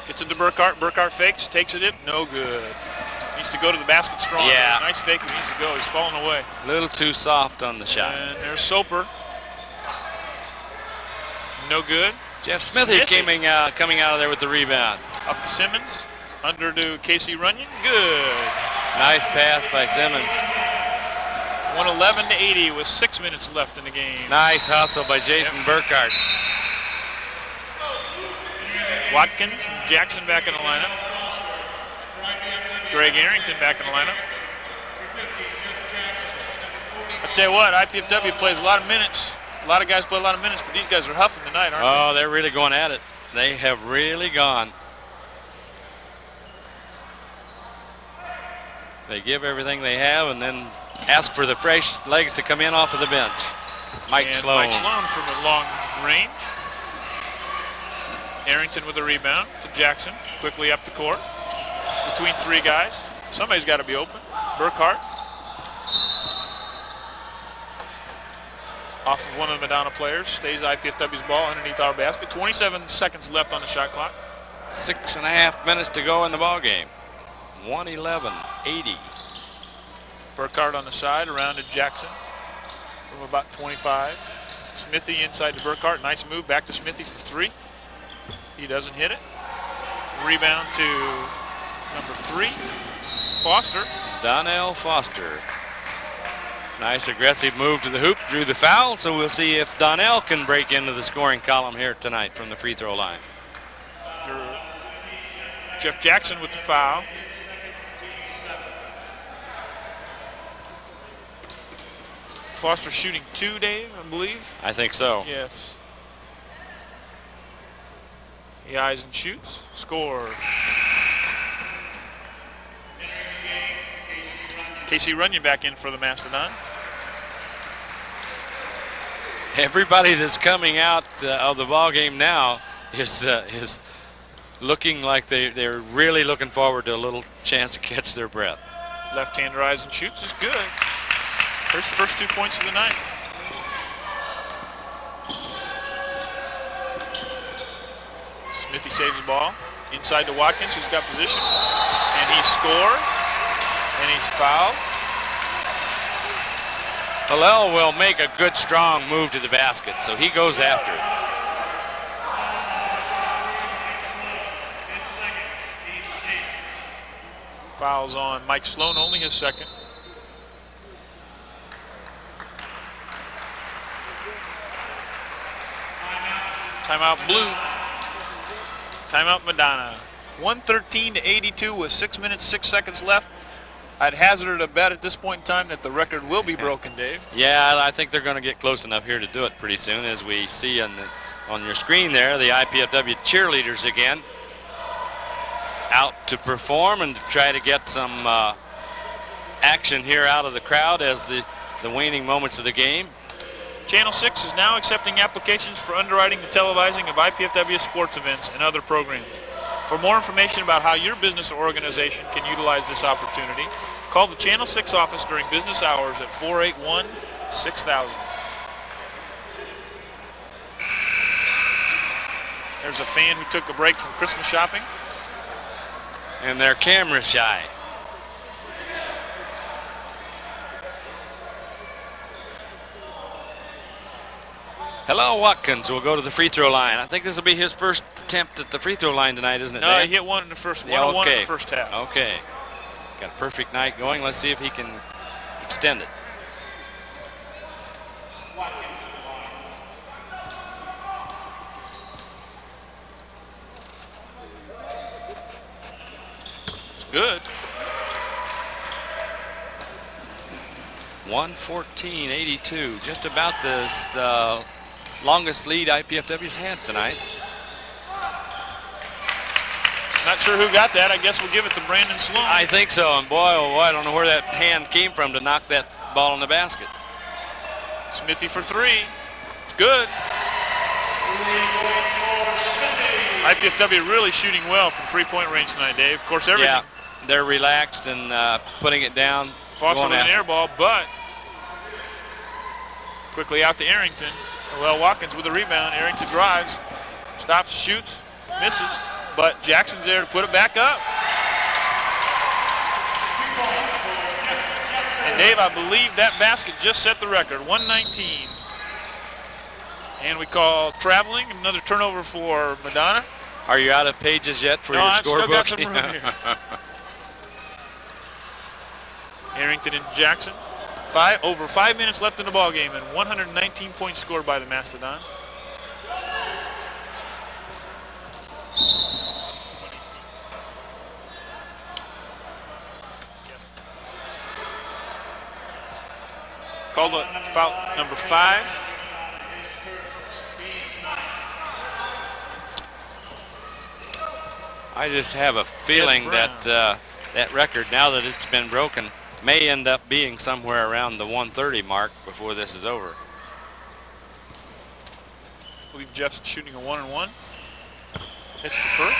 Gets into Burkhart. Burkhart fakes, takes it in. No good. Needs to go to the basket strong. Yeah. Nice fake, but needs to go. He's falling away. A little too soft on the shot. And there's Soper. No good. Jeff Smithy coming out of there with the rebound. Up to Simmons. Under to Casey Runyon. Good. Nice pass by Simmons. 111-80 with 6 minutes left in the game. Nice hustle by Jason Burkhart. Watkins and Jackson back in the lineup. Greg Arrington back in the lineup. I'll tell you what, IPFW plays a lot of minutes. A lot of guys play a lot of minutes, but these guys are huffing tonight, aren't they? Oh, they're really going at it. They have really gone. They give everything they have and then ask for the fresh legs to come in off of the bench. Mike Sloan. Mike Sloan from a long range. Arrington with a rebound to Jackson. Quickly up the court. Between 3 guys. Somebody's got to be open. Burkhart. Off of one of the Madonna players. Stays IPFW's ball underneath our basket. 27 seconds left on the shot clock. 6.5 minutes to go in the ball game. 111-80. Burkhart on the side, around to Jackson from about 25. Smithy inside to Burkhart. Nice move back to Smithy for 3. He doesn't hit it. Rebound to number 3, Foster. Donnell Foster. Nice aggressive move to the hoop, drew the foul, so we'll see if Donnell can break into the scoring column here tonight from the free throw line. Jeff Jackson with the foul. Foster shooting 2, Dave, I believe. I think so. Yes. He eyes and shoots. Score. Casey Runyon back in for the Mastodon. Everybody that's coming out of the ball game now is looking like they're really looking forward to a little chance to catch their breath. Left-hander eyes and shoots is good. First 2 points of the night. Smithy saves the ball. Inside to Watkins, who's got position. And he scored. And he's fouled. Hillel will make a good, strong move to the basket, so he goes after it. Fouls on Mike Sloan, only his second. Timeout Blue. Timeout Madonna. 113-82 with 6 minutes, 6 seconds left. I'd hazard a bet at this point in time that the record will be broken, Dave. Yeah, I think they're going to get close enough here to do it pretty soon, as we see on your screen there, the IPFW cheerleaders again out to perform and to try to get some action here out of the crowd as the waning moments of the game. Channel 6 is now accepting applications for underwriting the televising of IPFW sports events and other programs. For more information about how your business or organization can utilize this opportunity, call the Channel 6 office during business hours at 481-6000. There's a fan who took a break from Christmas shopping. And they're camera shy. Hello, Watkins will go to the free throw line. I think this will be his first attempt at the free throw line tonight, isn't it? No, he hit one in the first one. Yeah, One in the first half. Okay. Got a perfect night going. Let's see if he can extend it. It's good. 114-82, just about the longest lead IPFW's had tonight. Not sure who got that. I guess we'll give it to Brandon Sloan. I think so, and boy, oh boy, I don't know where that hand came from to knock that ball in the basket. Smithy for three. Good. IPFW really shooting well from three-point range tonight, Dave. Of course, everything. Yeah, they're relaxed and putting it down. Foster with an air ball, but quickly out to Arrington. Well, Watkins with the rebound. Arrington drives, stops, shoots, misses, but Jackson's there to put it back up. And Dave, I believe that basket just set the record, 119. And we call traveling, another turnover for Madonna. Are you out of pages yet for your scorebook? No, I've still got some room here. Arrington and Jackson. Over 5 minutes left in the ball game, and 119 points scored by the Mastodons. Called foul number 5. I just have a feeling that that record, now that it's been broken, may end up being somewhere around the 130 mark before this is over. I believe Jeff's shooting a 1-and-1. Hits the first.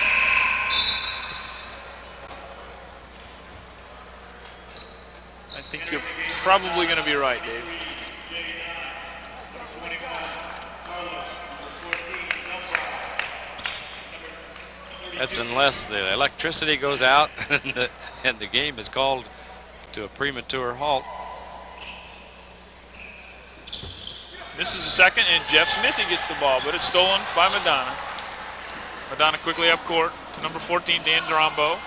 I think you're probably going to be right, Dave. That's unless the electricity goes out and the game is called to a premature halt. This is the second, and Jeff Smithy gets the ball, but it's stolen by Madonna. Madonna quickly up court to number 14, Dan Drombo.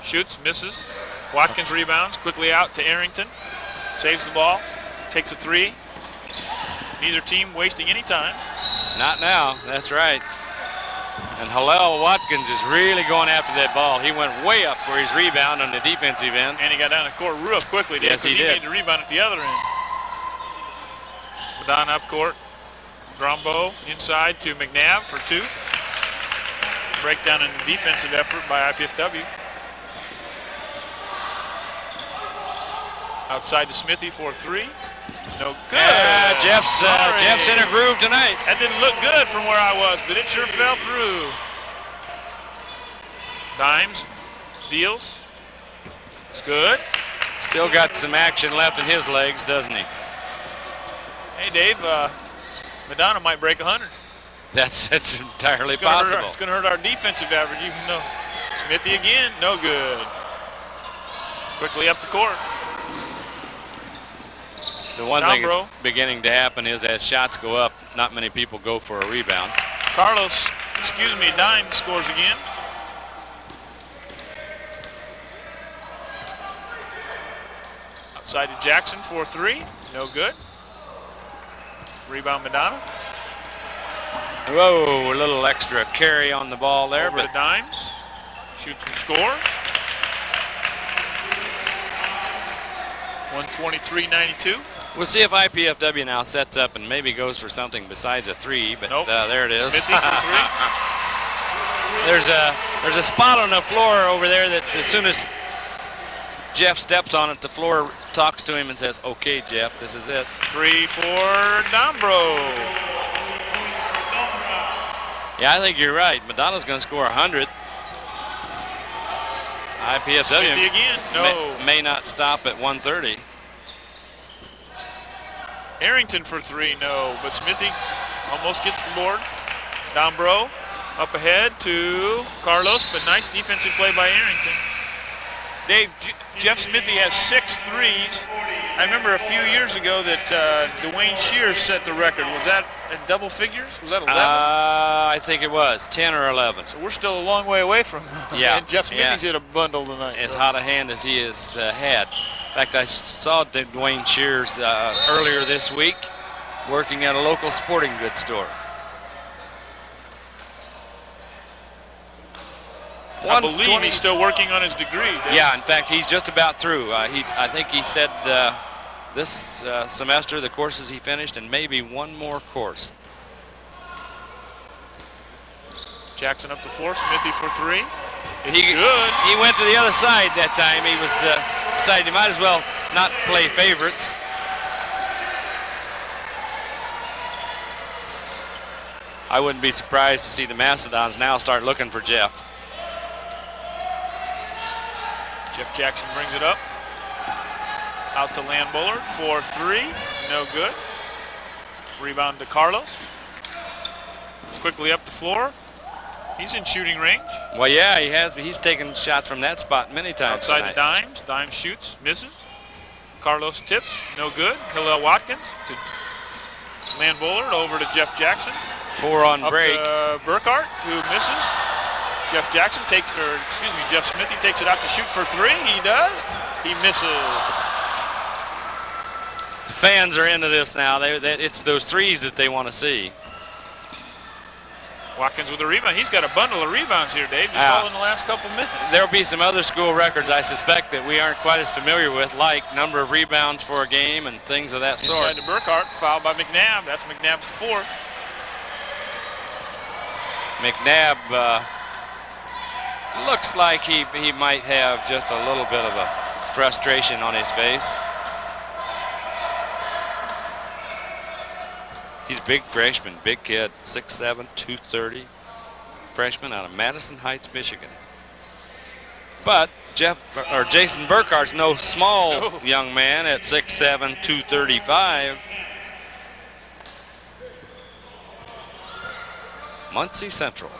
Shoots, misses. Watkins rebounds, quickly out to Arrington. Saves the ball, takes a three. Neither team wasting any time. Not now, that's right. And Hillel Watkins is really going after that ball. He went way up for his rebound on the defensive end. And he got down the court real quickly, Dave, yes, he made the rebound at the other end. Madonna up court. Drombo inside to McNabb for two. Breakdown in the defensive effort by IPFW. Outside to Smithy for three. No good. Jeff's in a groove tonight. That didn't look good from where I was, but it sure fell through. Dimes, deals. It's good. Still got some action left in his legs, doesn't he? Hey, Dave, Madonna might break 100. That's entirely possible. It's going to hurt our defensive average, even though Smithy again, no good. Quickly up the court. The one thing that's beginning to happen is as shots go up, not many people go for a rebound. Dimes scores again. Outside to Jackson for three, no good. Rebound Madonna. Whoa, a little extra carry on the ball there. Over to Dimes, shoots and scores. 123-92. We'll see if IPFW now sets up and maybe goes for something besides a three, but nope. There it is. Smithy for three. There's a spot on the floor over there that as soon as Jeff steps on it, the floor talks to him and says, "Okay, Jeff, this is it." Three for Dombro. Yeah, I think you're right. Madonna's going to score 100. IPFW Smithy again. No. May not stop at 130. Arrington for three, no, but Smithy almost gets the board. Dombro up ahead to Carlos, but nice defensive play by Arrington. Dave, Jeff Smithy has 6 threes. I remember a few years ago that Dwayne Shears set the record. Was that in double figures? Was that 11? I think it was 10 or 11. So we're still a long way away from yeah. And Jeff Smithy's hit a bundle tonight. As hot a hand as he has had. In fact, I saw Dwayne Shears earlier this week working at a local sporting goods store. I believe he's still working on his degree. Yeah, in fact, he's just about through. I think he said this semester the courses he finished and maybe one more course. Jackson up to 4, Smithy for 3. It's good. He went to the other side that time. He was decided he might as well not play favorites. I wouldn't be surprised to see the Mastodons now start looking for Jeff. Jeff Jackson brings it up. Out to Land Bullard for 3. No good. Rebound to Carlos. Quickly up the floor. He's in shooting range. Well, yeah, he has. He's taken shots from that spot many times. Outside to Dimes. Dimes shoots, misses. Carlos tips, no good. Hillel Watkins to Land Bullard, over to Jeff Jackson. 4 on up break. To Burkhart, who misses. Jeff Jackson takes, or excuse me, Jeff Smithy takes it out to shoot for 3. He does. He misses. The fans are into this now. It's those threes that they want to see. Watkins with a rebound. He's got a bundle of rebounds here, Dave, just all in the last couple minutes. There'll be some other school records, I suspect, that we aren't quite as familiar with, like number of rebounds for a game and things of that sort. Inside to Burkhart, fouled by McNabb. That's McNabb's 4th. McNabb looks like he might have just a little bit of a frustration on his face. He's a big freshman, big kid, 6'7", 230. Freshman out of Madison Heights, Michigan. But Jason Burkhart's no small young man at 6'7", 235. Muncie Central.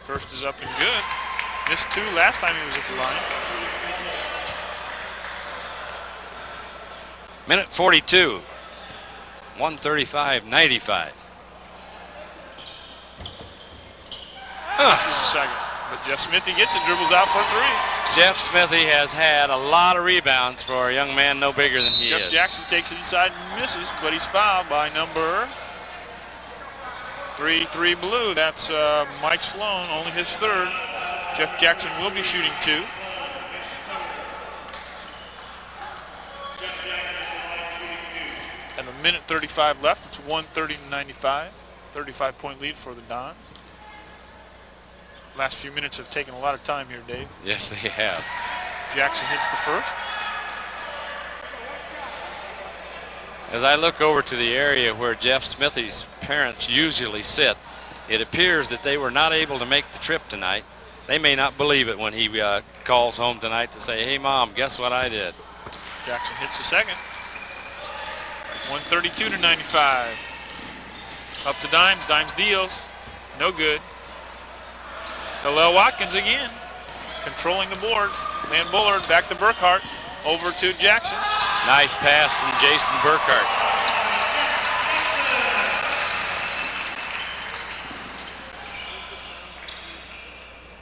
First is up and good. Missed 2 last time he was at the line. Minute 42. 135-95. This is the second. But Jeff Smithy gets it, dribbles out for 3. Jeff Smithy has had a lot of rebounds for a young man no bigger than he is. Jeff Jackson takes it inside and misses, but he's fouled by number 3 blue. That's Mike Sloan, only his 3rd. Jeff Jackson will be shooting 2. And a minute 35 left. It's 130-95. 35-point lead for the Dons. Last few minutes have taken a lot of time here, Dave. Yes, they have. Jackson hits the first. As I look over to the area where Jeff Smithy's parents usually sit, it appears that they were not able to make the trip tonight. They may not believe it when he calls home tonight to say, "Hey, Mom, guess what I did?" Jackson hits the second. 132-95. Up to Dimes. Dimes deals. No good. Hillel Watkins again, controlling the boards. Land Bullard back to Burkhart. Over to Jackson. Nice pass from Jason Burkhart.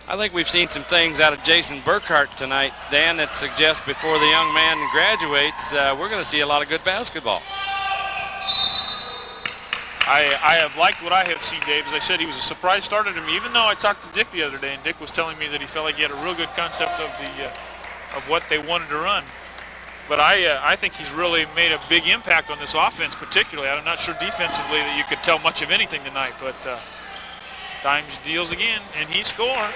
I think we've seen some things out of Jason Burkhart tonight, Dan, that suggest before the young man graduates, we're going to see a lot of good basketball. I have liked what I have seen, Dave. As I said, he was a surprise starter to me, even though I talked to Dick the other day, and Dick was telling me that he felt like he had a real good concept of what they wanted to run. But I think he's really made a big impact on this offense, particularly. I'm not sure defensively that you could tell much of anything tonight, but Dimes deals again, and he scores.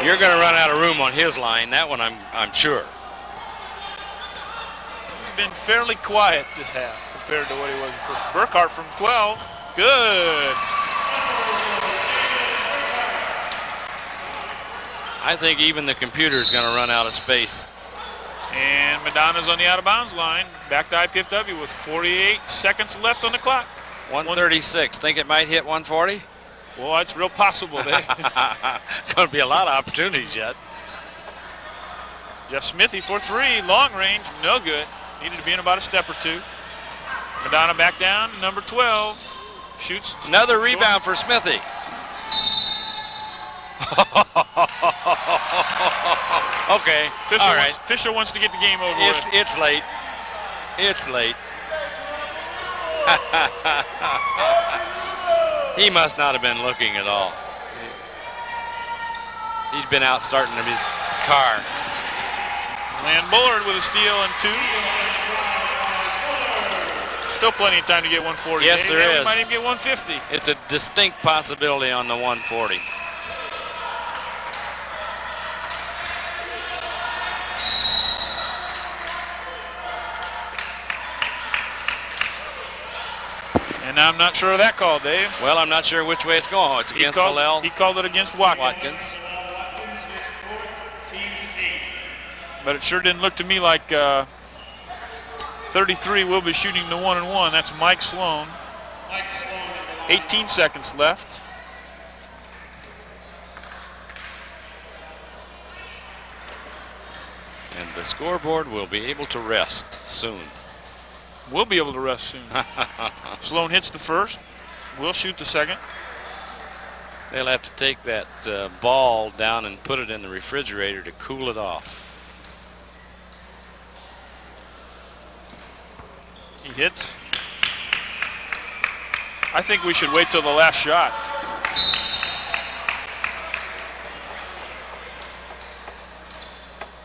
You're going to run out of room on his line. That one, I'm sure. He's been fairly quiet this half compared to what he was the first. Burkhart from 12. Good. I think even the computer is going to run out of space. And Madonna's on the out-of-bounds line. Back to IPFW with 48 seconds left on the clock. 136. Think it might hit 140? Well, it's real possible. Going to be a lot of opportunities yet. Jeff Smithy for 3. Long range. No good. Needed to be in about a step or 2. Madonna back down. Number 12. Shoots. Another rebound for Smithy. Okay. Fisher wants to get the game over with. It's late. It's late. He must not have been looking at all. He'd been out starting his car. Land Bullard with a steal and 2. Still plenty of time to get 140. Yes, there We is. might even get 150. It's a distinct possibility on the 140. And I'm not sure of that call, Dave. Well, I'm not sure which way it's going. It's against Hillel. He called it against Watkins. But it sure didn't look to me like 33 will be shooting the 1-and-1. That's Mike Sloan. 18 seconds left. And the scoreboard will be able to rest soon. We'll be able to rest soon. Sloan hits the first. We'll shoot the second. They'll have to take that ball down and put it in the refrigerator to cool it off. He hits. I think we should wait till the last shot.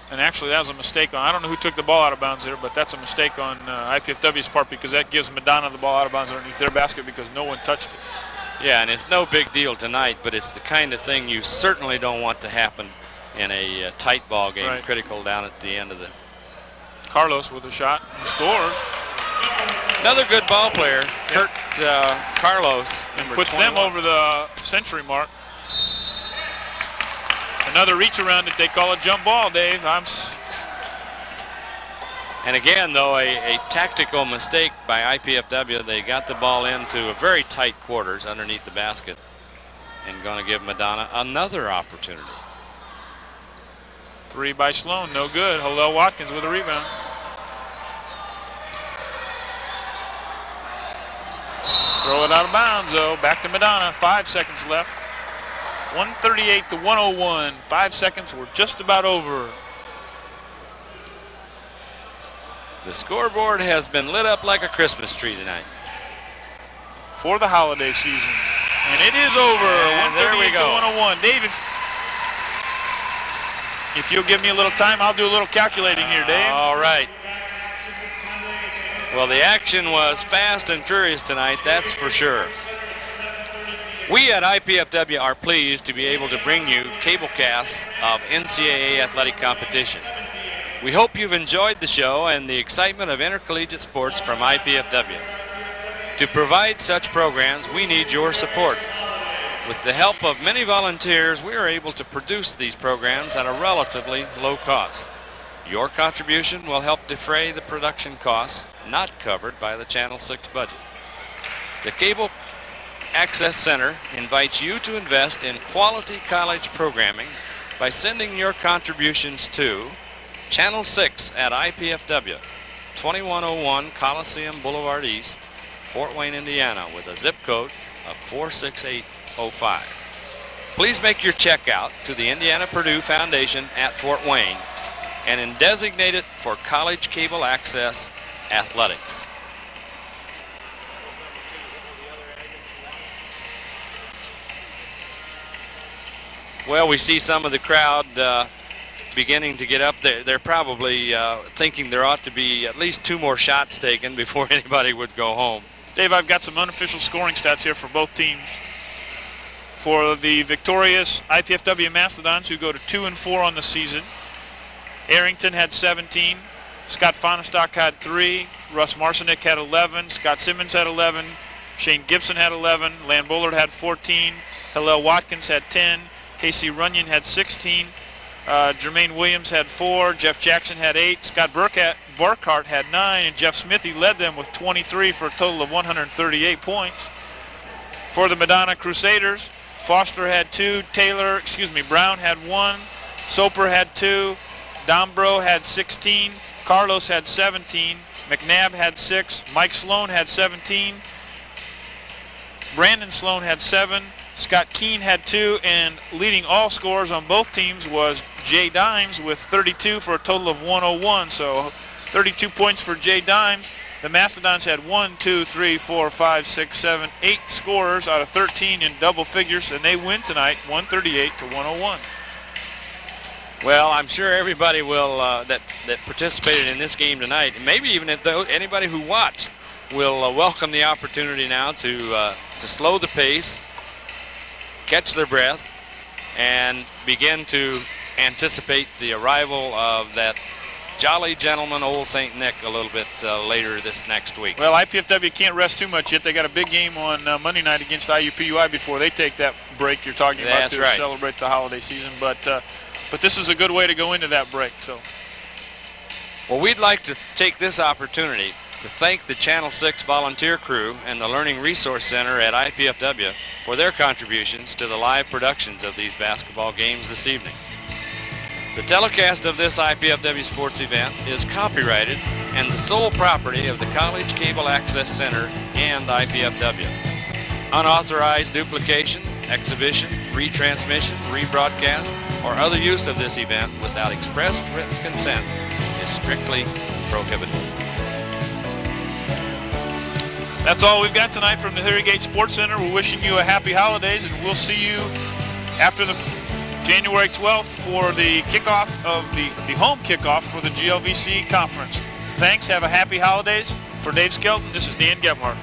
And actually, that was a mistake on, I don't know who took the ball out of bounds there, but that's a mistake on IPFW's part because that gives Madonna the ball out of bounds underneath their basket because no one touched it. Yeah, and it's no big deal tonight, but it's the kind of thing you certainly don't want to happen in a tight ball game, Right. critical down at the end of the... Carlos with a shot and scores. Another good ball player, Kurt Carlos. And number puts 21. them over the century mark. Another reach around it. They call a jump ball, Dave. And again, though, a tactical mistake by IPFW. They got the ball into a very tight quarters underneath the basket and going to give Madonna another opportunity. 3 by Sloan, no good. Hillel Watkins with a rebound. Throw it out of bounds, though. Back to Madonna. 5 seconds left. 138 to 101. 5 seconds. We're just about over. The scoreboard has been lit up like a Christmas tree tonight. For the holiday season. And it is over. And there we 138 go. to 101. Dave, if you'll give me a little time, I'll do a little calculating here, Dave. All right. Well, the action was fast and furious tonight, that's for sure. We at IPFW are pleased to be able to bring you cablecasts of NCAA athletic competition. We hope you've enjoyed the show and the excitement of intercollegiate sports from IPFW. To provide such programs, we need your support. With the help of many volunteers, we are able to produce these programs at a relatively low cost. Your contribution will help defray the production costs not covered by the Channel 6 budget. The Cable Access Center invites you to invest in quality college programming by sending your contributions to Channel 6 at IPFW, 2101 Coliseum Boulevard East, Fort Wayne, Indiana, with a zip code of 46805. Please make your check out to the Indiana-Purdue Foundation at Fort Wayne and designate it for college cable access athletics. Well, we see some of the crowd beginning to get up there. They're probably thinking there ought to be at least 2 more shots taken before anybody would go home. Dave, I've got some unofficial scoring stats here for both teams. For the victorious IPFW Mastodons, who go to 2-4 on the season, Arrington had 17, Scott Fonestock had 3, Russ Marcinek had 11, Scott Simmons had 11, Shane Gibson had 11, Lan Bullard had 14, Hillel Watkins had 10, Casey Runyon had 16, Jermaine Williams had 4, Jeff Jackson had 8, Scott Burkhart had 9, and Jeff Smithy led them with 23 for a total of 138 points. For the Madonna Crusaders, Foster had 2, Brown had 1, Soper had 2, Dombro had 16, Carlos had 17, McNabb had 6, Mike Sloan had 17, Brandon Sloan had 7, Scott Keene had 2, and leading all scorers on both teams was Jay Dimes with 32 for a total of 101. So 32 points for Jay Dimes. The Mastodons had 1, 2, 3, 4, 5, 6, 7, 8 scorers out of 13 in double figures, and they win tonight 138 to 101. Well, I'm sure everybody will that participated in this game tonight, maybe even anybody who watched, will welcome the opportunity now to slow the pace, catch their breath, and begin to anticipate the arrival of that jolly gentleman, Old St. Nick, a little bit later this next week. Well, IPFW can't rest too much yet. They got a big game on Monday night against IUPUI before they take that break you're talking about to celebrate the holiday season. But this is a good way to go into that break. So, well, we'd like to take this opportunity to thank the Channel 6 volunteer crew and the Learning Resource Center at IPFW for their contributions to the live productions of these basketball games this evening. The telecast of this IPFW sports event is copyrighted and the sole property of the College Cable Access Center and IPFW. Unauthorized duplication, exhibition, retransmission, rebroadcast, or other use of this event without expressed written consent is strictly prohibited. that's all we've got tonight from the Harrogate Sports Center. We're wishing you a happy holidays, and we'll see you after the January 12th for the kickoff of the home kickoff for the GLVC conference. Thanks. Have a happy holidays. For Dave Skelton, this is Dan Gebhardt.